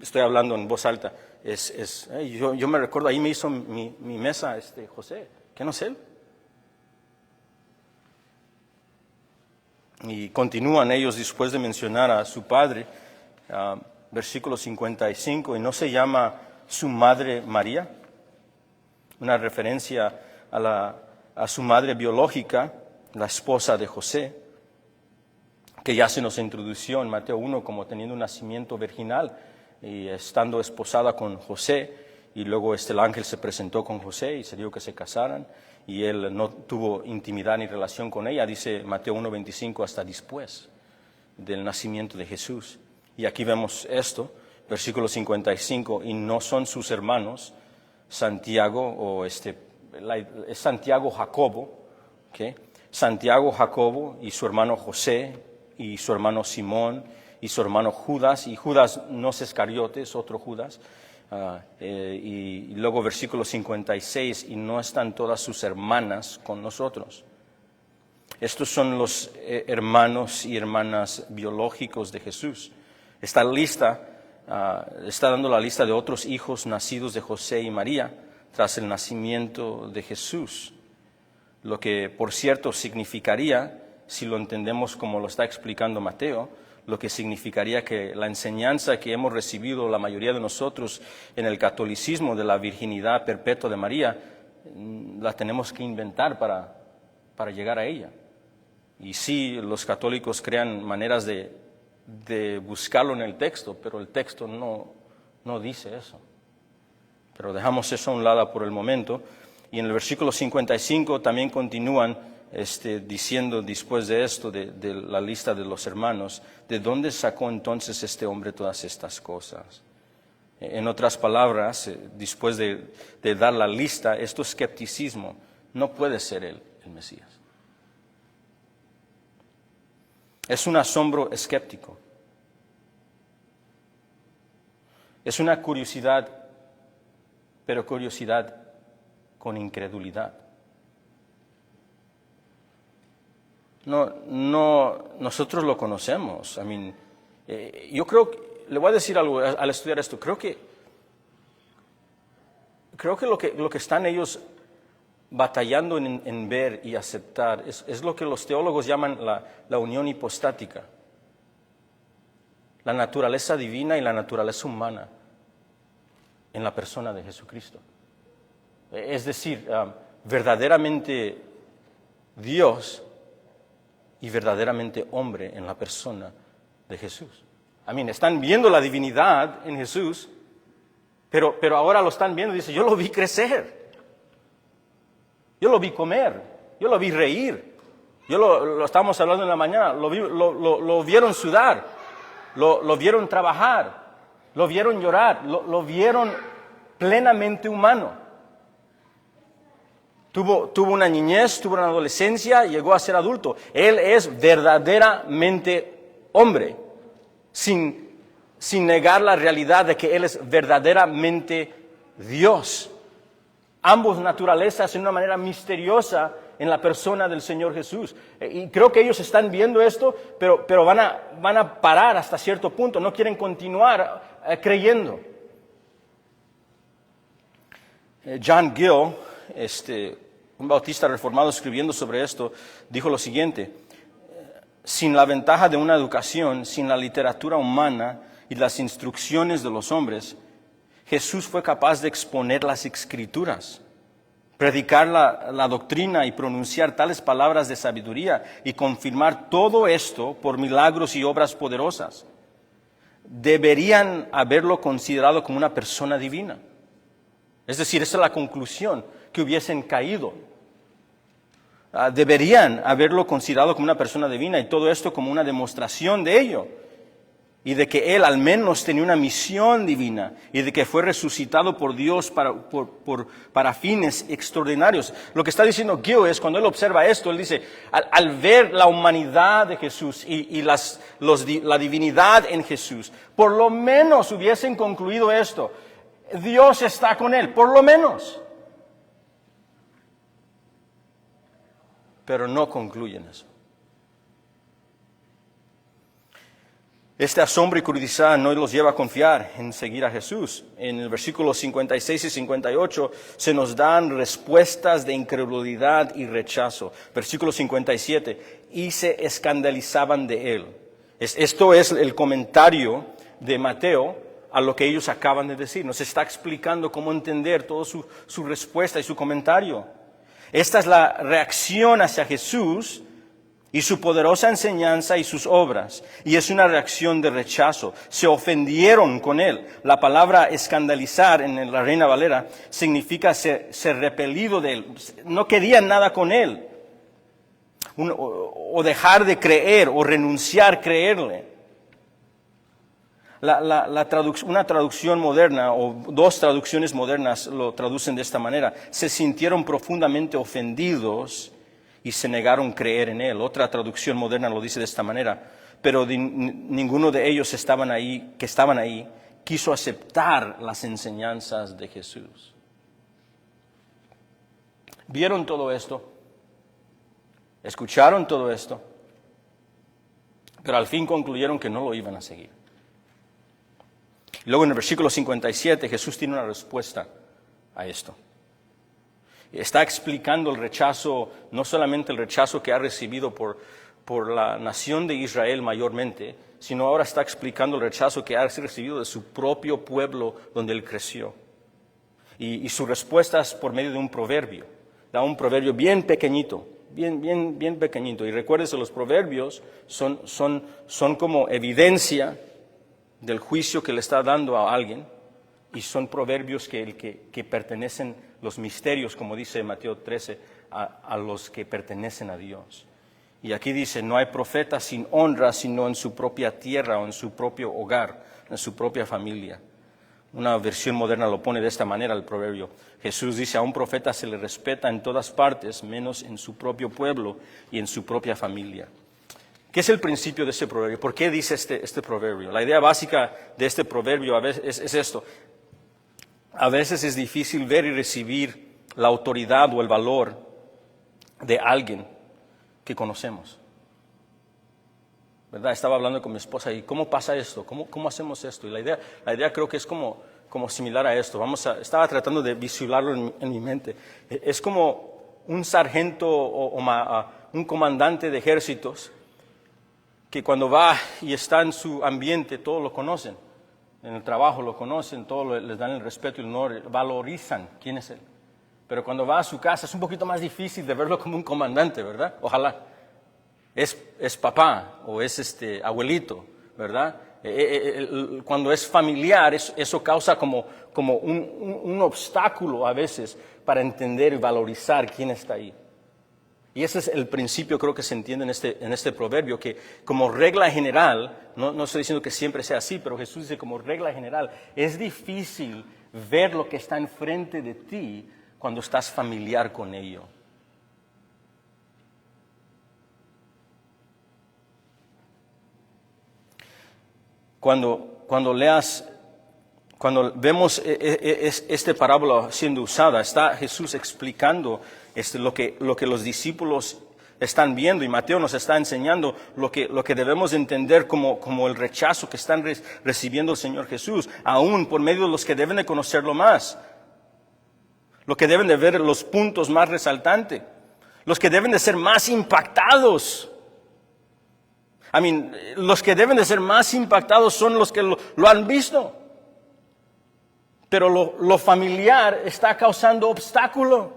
estoy hablando en voz alta, yo me recuerdo, ahí me hizo mi mesa José, ¿qué no es él? Y continúan ellos después de mencionar a su padre, versículo 55, y no se llama su madre María, una referencia a su madre biológica, la esposa de José, que ya se nos introdució en Mateo 1 como teniendo un nacimiento virginal y estando esposada con José, y luego el ángel se presentó con José y se dio que se casaran, y él no tuvo intimidad ni relación con ella, dice Mateo 1:25, hasta después del nacimiento de Jesús. Y aquí vemos esto, versículo 55, y no son sus hermanos Santiago, es Santiago Jacobo, ¿okay? Santiago Jacobo y su hermano José, y su hermano Simón, y su hermano Judas, y Judas no es Iscariote, es otro Judas. Y luego versículo 56, y no están todas sus hermanas con nosotros. Estos son los hermanos y hermanas biológicos de Jesús. Esta lista está dando la lista de otros hijos nacidos de José y María tras el nacimiento de Jesús. Lo que, por cierto, significaría, si lo entendemos como lo está explicando Mateo, lo que significaría que la enseñanza que hemos recibido la mayoría de nosotros en el catolicismo de la virginidad perpetua de María, la tenemos que inventar para llegar a ella. Y sí, los católicos crean maneras de buscarlo en el texto, pero el texto no dice eso. Pero dejamos eso a un lado por el momento. Y en el versículo 55 también continúan diciendo después de esto, de la lista de los hermanos, ¿de dónde sacó entonces este hombre todas estas cosas? En otras palabras, después de dar la lista, esto es escepticismo, no puede ser él el Mesías. Es un asombro escéptico. Es una curiosidad, pero curiosidad con incredulidad. No, nosotros lo conocemos. Yo creo que, le voy a decir algo al estudiar esto, creo que lo que están ellos batallando en ver y aceptar es lo que los teólogos llaman la unión hipostática, la naturaleza divina y la naturaleza humana en la persona de Jesucristo. Es decir, verdaderamente Dios y verdaderamente hombre en la persona de Jesús. Están viendo la divinidad en Jesús, pero ahora lo están viendo y dicen, yo lo vi crecer, yo lo vi comer, yo lo vi reír, lo estábamos hablando en la mañana, lo vieron sudar, lo vieron trabajar, lo vieron llorar, lo vieron plenamente humano. Tuvo una niñez, tuvo una adolescencia, llegó a ser adulto. Él es verdaderamente hombre, sin negar la realidad de que Él es verdaderamente Dios. Ambos naturalezas en una manera misteriosa en la persona del Señor Jesús. Y creo que ellos están viendo esto, pero van a parar hasta cierto punto, no quieren continuar creyendo. John Gill, un bautista reformado escribiendo sobre esto, dijo lo siguiente: sin la ventaja de una educación, sin la literatura humana y las instrucciones de los hombres, Jesús fue capaz de exponer las Escrituras, predicar la doctrina y pronunciar tales palabras de sabiduría y confirmar todo esto por milagros y obras poderosas. Deberían haberlo considerado como una persona divina. Es decir, esa es la conclusión, que hubiesen caído. Deberían haberlo considerado como una persona divina, y todo esto como una demostración de ello, y de que él al menos tenía una misión divina, y de que fue resucitado por Dios para fines extraordinarios. Lo que está diciendo Gill es, cuando él observa esto, él dice, al ver la humanidad de Jesús y la divinidad en Jesús, por lo menos hubiesen concluido esto: Dios está con él, por lo menos. Pero no concluyen eso. Este asombro y curiosidad no los lleva a confiar en seguir a Jesús. En el versículo 56 y 58 se nos dan respuestas de incredulidad y rechazo. Versículo 57, y se escandalizaban de él. Esto es el comentario de Mateo a lo que ellos acaban de decir. Nos está explicando cómo entender toda su respuesta y su comentario. Esta es la reacción hacia Jesús y su poderosa enseñanza y sus obras. Y es una reacción de rechazo. Se ofendieron con él. La palabra escandalizar en la Reina Valera significa ser repelido de él. No querían nada con él. O dejar de creer o renunciar a creerle. Una traducción moderna, o dos traducciones modernas lo traducen de esta manera: se sintieron profundamente ofendidos y se negaron a creer en él. Otra traducción moderna lo dice de esta manera: pero ninguno de ellos que estaban ahí quiso aceptar las enseñanzas de Jesús. Vieron todo esto, escucharon todo esto, pero al fin concluyeron que no lo iban a seguir. Luego en el versículo 57 Jesús tiene una respuesta a esto. Está explicando el rechazo, no solamente el rechazo que ha recibido por la nación de Israel mayormente, sino ahora está explicando el rechazo que ha recibido de su propio pueblo donde él creció. Y su respuesta es por medio de un proverbio. Da un proverbio bien pequeñito, bien pequeñito. Y recuérdense, los proverbios son como evidencia del juicio que le está dando a alguien, y son proverbios que pertenecen, los misterios, como dice Mateo 13, a los que pertenecen a Dios. Y aquí dice: no hay profeta sin honra, sino en su propia tierra o en su propio hogar, en su propia familia. Una versión moderna lo pone de esta manera el proverbio. Jesús dice: a un profeta se le respeta en todas partes, menos en su propio pueblo y en su propia familia. ¿Qué es el principio de este proverbio? ¿Por qué dice este proverbio? La idea básica de este proverbio a veces es esto. A veces es difícil ver y recibir la autoridad o el valor de alguien que conocemos. ¿Verdad? Estaba hablando con mi esposa y ¿cómo pasa esto? ¿Cómo hacemos esto? Y la idea creo que es como similar a esto. Estaba tratando de visualizarlo en mi mente. Es como un sargento o un comandante de ejércitos que cuando va y está en su ambiente, todos lo conocen. En el trabajo lo conocen, todos les dan el respeto y el honor, valorizan quién es él. Pero cuando va a su casa es un poquito más difícil de verlo como un comandante, ¿verdad? Ojalá. Es papá o es abuelito, ¿verdad? Cuando es familiar, eso causa como un obstáculo a veces para entender y valorizar quién está ahí. Y ese es el principio, creo que se entiende en este proverbio, que como regla general, no estoy diciendo que siempre sea así, pero Jesús dice como regla general, es difícil ver lo que está enfrente de ti cuando estás familiar con ello. Cuando vemos esta parábola siendo usada, está Jesús explicando lo que los discípulos están viendo, y Mateo nos está enseñando lo que debemos entender como el rechazo que están recibiendo el Señor Jesús, aún por medio de los que deben de conocerlo más. los que deben de ver los puntos más resaltantes, los que deben de ser más impactados. Los que deben de ser más impactados son los que lo han visto. Pero lo familiar está causando obstáculo.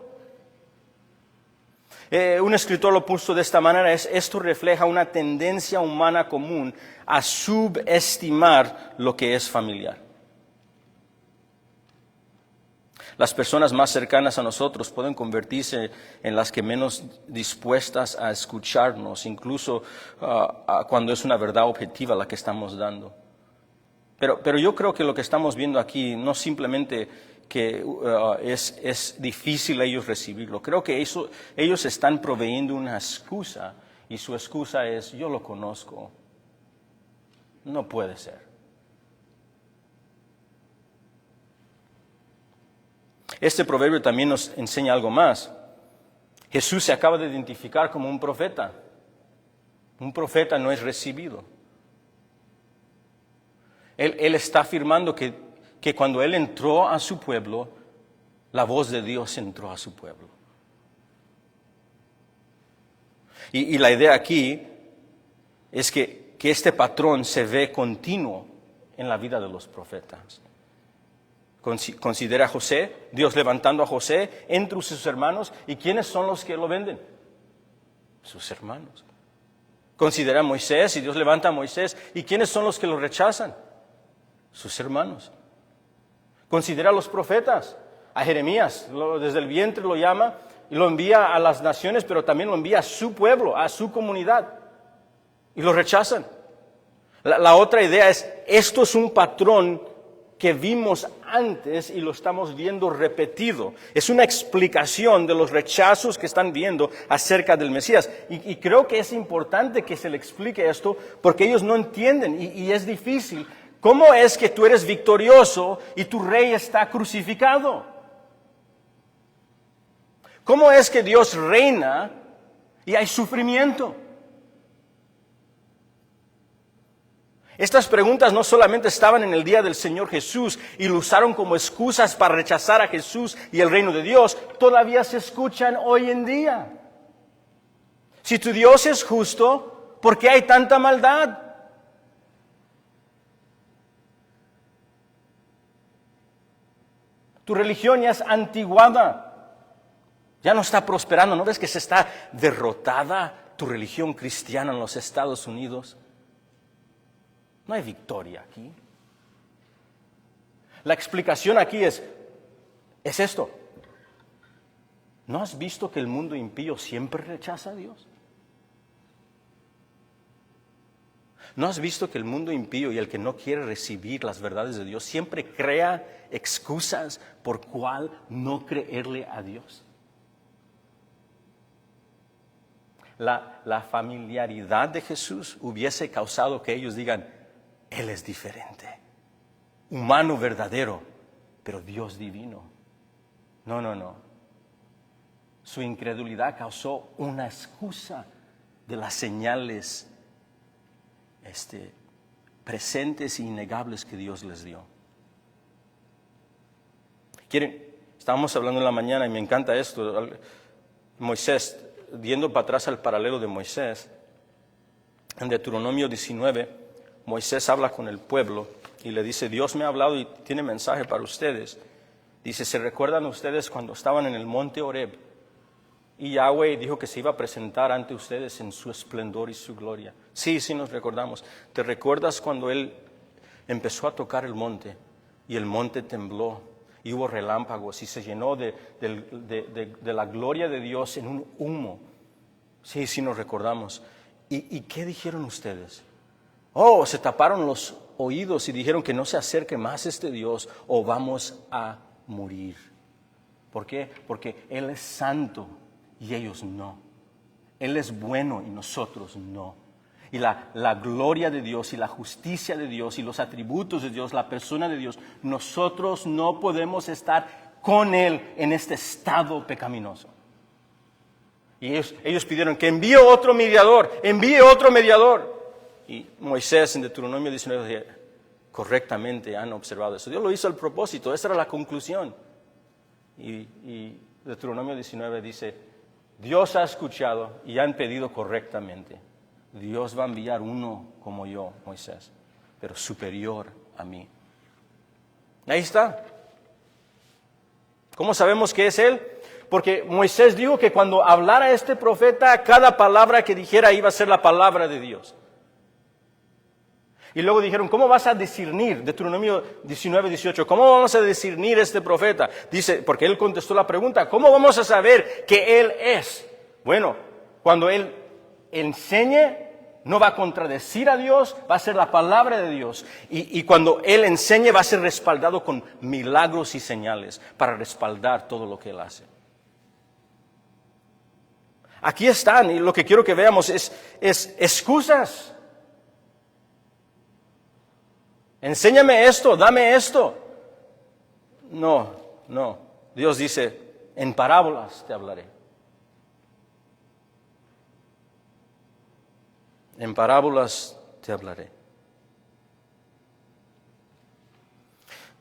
Un escritor lo puso de esta manera: esto refleja una tendencia humana común a subestimar lo que es familiar. Las personas más cercanas a nosotros pueden convertirse en las que menos dispuestas a escucharnos, incluso cuando es una verdad objetiva la que estamos dando. Pero yo creo que lo que estamos viendo aquí no simplemente que es difícil ellos recibirlo. Creo que ellos están proveyendo una excusa, y su excusa es: yo lo conozco. No puede ser. Este proverbio también nos enseña algo más. Jesús se acaba de identificar como un profeta. Un profeta no es recibido. Él está afirmando que cuando Él entró a su pueblo, la voz de Dios entró a su pueblo. Y la idea aquí es que este patrón se ve continuo en la vida de los profetas. Considera a José, Dios levantando a José entre sus hermanos. ¿Y quiénes son los que lo venden? Sus hermanos. Considera a Moisés, y Dios levanta a Moisés. ¿Y quiénes son los que lo rechazan? Sus hermanos. Considera a los profetas, a Jeremías, desde el vientre lo llama y lo envía a las naciones, pero también lo envía a su pueblo, a su comunidad, y lo rechazan. La otra idea es: esto es un patrón que vimos antes y lo estamos viendo repetido. Es una explicación de los rechazos que están viendo acerca del Mesías. Y creo que es importante que se le explique esto, porque ellos no entienden y es difícil. ¿Cómo es que tú eres victorioso y tu rey está crucificado? ¿Cómo es que Dios reina y hay sufrimiento? Estas preguntas no solamente estaban en el día del Señor Jesús y lo usaron como excusas para rechazar a Jesús y el reino de Dios, todavía se escuchan hoy en día. Si tu Dios es justo, ¿por qué hay tanta maldad? Tu religión ya es antiguada, ya no está prosperando. ¿No ves que se está derrotada tu religión cristiana en los Estados Unidos? No hay victoria aquí. La explicación aquí es esto. ¿No has visto que el mundo impío siempre rechaza a Dios? ¿No has visto que el mundo impío y el que no quiere recibir las verdades de Dios siempre crea excusas por cuál no creerle a Dios? La familiaridad de Jesús hubiese causado que ellos digan: Él es diferente, humano verdadero, pero Dios divino. No. Su incredulidad causó una excusa de las señales presentes e innegables que Dios les dio. Estábamos hablando en la mañana y me encanta esto. Moisés, yendo para atrás al paralelo de Moisés, en Deuteronomio 19, Moisés habla con el pueblo y le dice: Dios me ha hablado y tiene mensaje para ustedes. Dice: ¿se recuerdan ustedes cuando estaban en el monte Horeb? Y Yahweh dijo que se iba a presentar ante ustedes en su esplendor y su gloria. Sí, nos recordamos. ¿Te recuerdas cuando Él empezó a tocar el monte y el monte tembló y hubo relámpagos y se llenó de la gloria de Dios en un humo? Sí, nos recordamos. ¿Y qué dijeron ustedes? Se taparon los oídos y dijeron que no se acerque más este Dios o vamos a morir. ¿Por qué? Porque Él es santo y ellos no. Él es bueno y nosotros no. Y la gloria de Dios y la justicia de Dios y los atributos de Dios, la persona de Dios, nosotros no podemos estar con Él en este estado pecaminoso. Y ellos pidieron que envíe otro mediador. Y Moisés en Deuteronomio 19 correctamente han observado eso. Dios lo hizo al propósito, esa era la conclusión. Y Deuteronomio 19 dice, Dios ha escuchado y han pedido correctamente. Dios va a enviar uno como yo, Moisés, pero superior a mí. Ahí está. ¿Cómo sabemos que es Él? Porque Moisés dijo que cuando hablara este profeta, cada palabra que dijera iba a ser la palabra de Dios. Y luego dijeron, ¿cómo vas a discernir? Deuteronomio 19, 18, ¿cómo vamos a discernir este profeta? Dice, porque él contestó la pregunta, ¿cómo vamos a saber que Él es? Bueno, cuando Él enseñe, no va a contradecir a Dios, va a ser la palabra de Dios. Y cuando Él enseñe, va a ser respaldado con milagros y señales para respaldar todo lo que Él hace. Aquí están, y lo que quiero que veamos es excusas. Enséñame esto, dame esto. No. Dios dice, en parábolas te hablaré. En parábolas te hablaré.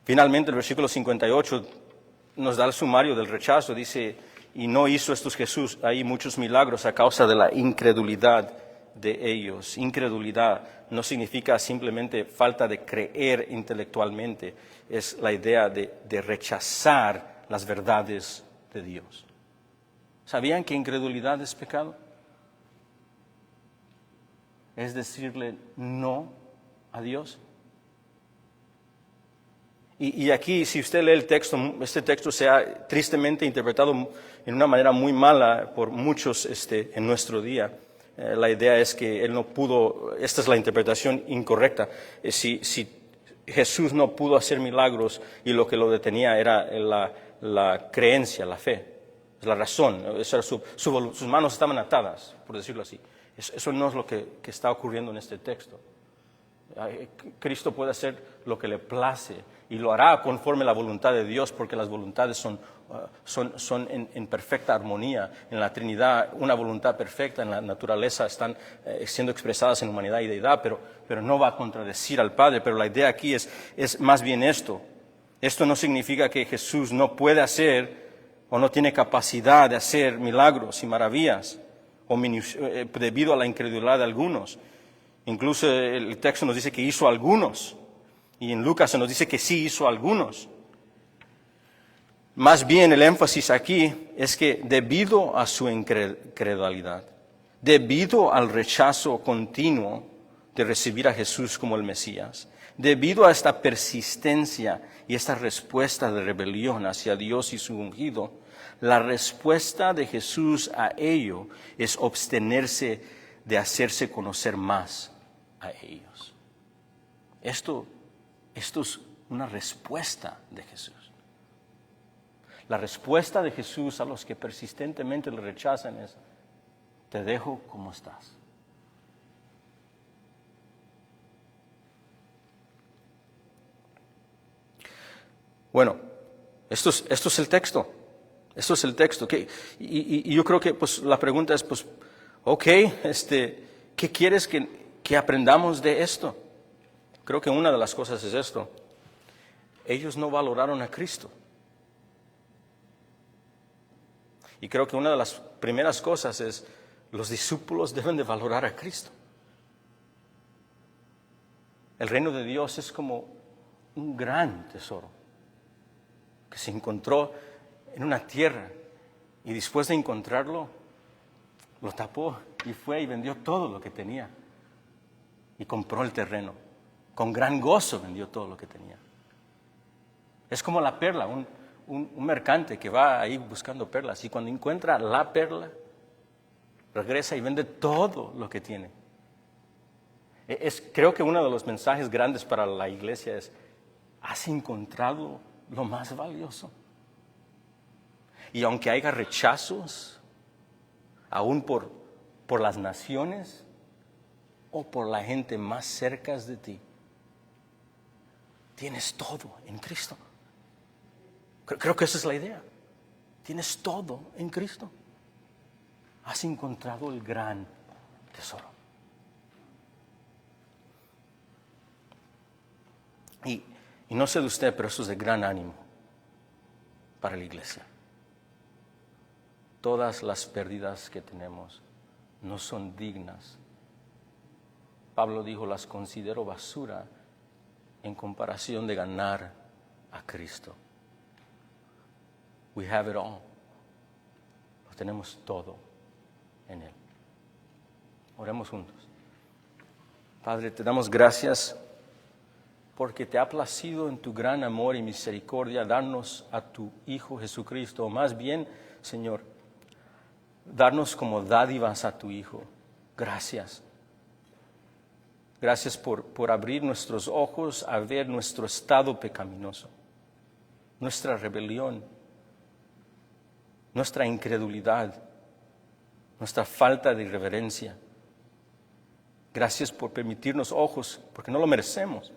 Finalmente, el versículo 58 nos da el sumario del rechazo. Dice, y no hizo estos Jesús ahí muchos milagros a causa de la incredulidad de ellos. Incredulidad no significa simplemente falta de creer intelectualmente, es la idea de rechazar las verdades de Dios. ¿Sabían que incredulidad es pecado? Es decirle no a Dios. Y aquí, si usted lee el texto, este texto se ha tristemente interpretado en una manera muy mala por muchos en nuestro día. La idea es que Él no pudo, esta es la interpretación incorrecta. Si Jesús no pudo hacer milagros y lo que lo detenía era la creencia, la fe, es la razón, sus manos estaban atadas, por decirlo así. Eso no es lo que está ocurriendo en este texto. Cristo puede hacer lo que le place y lo hará conforme a la voluntad de Dios, porque las voluntades son en perfecta armonía. En la Trinidad, una voluntad perfecta, en la naturaleza están siendo expresadas en humanidad y deidad, pero no va a contradecir al Padre. Pero la idea aquí es más bien esto. Esto no significa que Jesús no puede hacer o no tiene capacidad de hacer milagros y maravillas debido a la incredulidad de algunos. Incluso el texto nos dice que hizo algunos, y en Lucas se nos dice que sí hizo algunos. Más bien el énfasis aquí es que debido a su incredulidad, debido al rechazo continuo de recibir a Jesús como el Mesías, debido a esta persistencia y esta respuesta de rebelión hacia Dios y su ungido, la respuesta de Jesús a ello es abstenerse de hacerse conocer más a ellos. Esto es una respuesta de Jesús. La respuesta de Jesús a los que persistentemente le rechazan es, te dejo como estás. Bueno, esto es el texto. Esto es el texto. Y yo creo que pues, la pregunta es, pues, ok, ¿qué quieres que aprendamos de esto? Creo que una de las cosas es esto. Ellos no valoraron a Cristo. Y creo que una de las primeras cosas es, los discípulos deben de valorar a Cristo. El reino de Dios es como un gran tesoro que se encontró en una tierra y después de encontrarlo, lo tapó y fue y vendió todo lo que tenía y compró el terreno. Con gran gozo vendió todo lo que tenía. Es como la perla, un mercante que va ahí buscando perlas y cuando encuentra la perla, regresa y vende todo lo que tiene. Creo que uno de los mensajes grandes para la iglesia es, ¿has encontrado lo más valioso? Y aunque haya rechazos, aún por las naciones o por la gente más cerca de ti, tienes todo en Cristo. Creo que esa es la idea. Tienes todo en Cristo. Has encontrado el gran tesoro. Y no sé de usted, pero eso es de gran ánimo. para la iglesia. Todas las pérdidas que tenemos no son dignas. Pablo dijo, las considero basura en comparación de ganar a Cristo. We have it all. Lo tenemos todo en Él. Oremos juntos. Padre, te damos gracias porque te ha placido en tu gran amor y misericordia darnos a tu Hijo Jesucristo, o más bien, Señor, darnos como dádivas a tu Hijo. Gracias. Gracias por abrir nuestros ojos a ver nuestro estado pecaminoso, nuestra rebelión, nuestra incredulidad, nuestra falta de reverencia. Gracias por permitirnos ojos, porque no lo merecemos.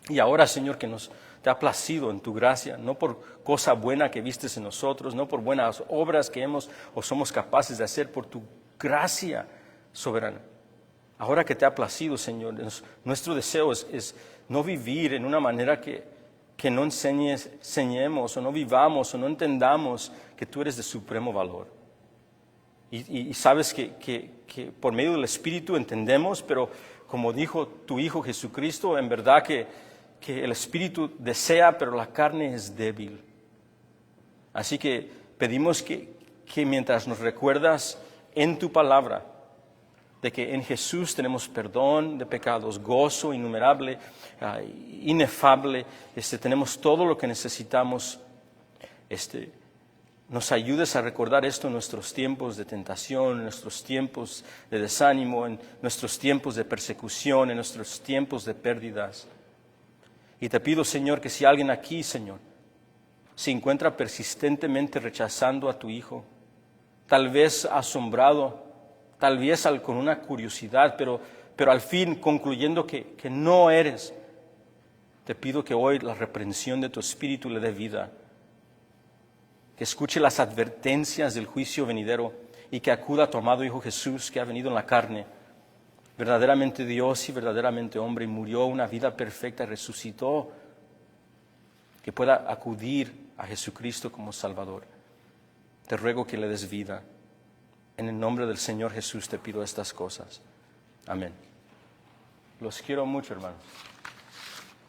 Y ahora, Señor, que te ha placido en tu gracia, no por cosa buena que vistes en nosotros, no por buenas obras que hemos o somos capaces de hacer, por tu gracia soberana. Ahora que te ha placido, Señor, nuestro deseo es no vivir en una manera que no enseñemos o no vivamos o no entendamos que tú eres de supremo valor. Y sabes que por medio del Espíritu entendemos, pero como dijo tu Hijo Jesucristo, en verdad que el Espíritu desea, pero la carne es débil. Así que pedimos que mientras nos recuerdas en tu palabra, de que en Jesús tenemos perdón de pecados, gozo innumerable, inefable, tenemos todo lo que necesitamos, nos ayudes a recordar esto en nuestros tiempos de tentación, en nuestros tiempos de desánimo, en nuestros tiempos de persecución, en nuestros tiempos de pérdidas. Y te pido, Señor, que si alguien aquí, Señor, se encuentra persistentemente rechazando a tu Hijo, tal vez asombrado, tal vez con una curiosidad, pero al fin concluyendo que no eres, te pido que hoy la reprensión de tu Espíritu le dé vida, que escuche las advertencias del juicio venidero y que acuda a tu amado Hijo Jesús, que ha venido en la carne, verdaderamente Dios y verdaderamente hombre, y murió una vida perfecta y resucitó, que pueda acudir a Jesucristo como Salvador. Te ruego que le des vida. En el nombre del Señor Jesús te pido estas cosas. Amén. Los quiero mucho, hermanos.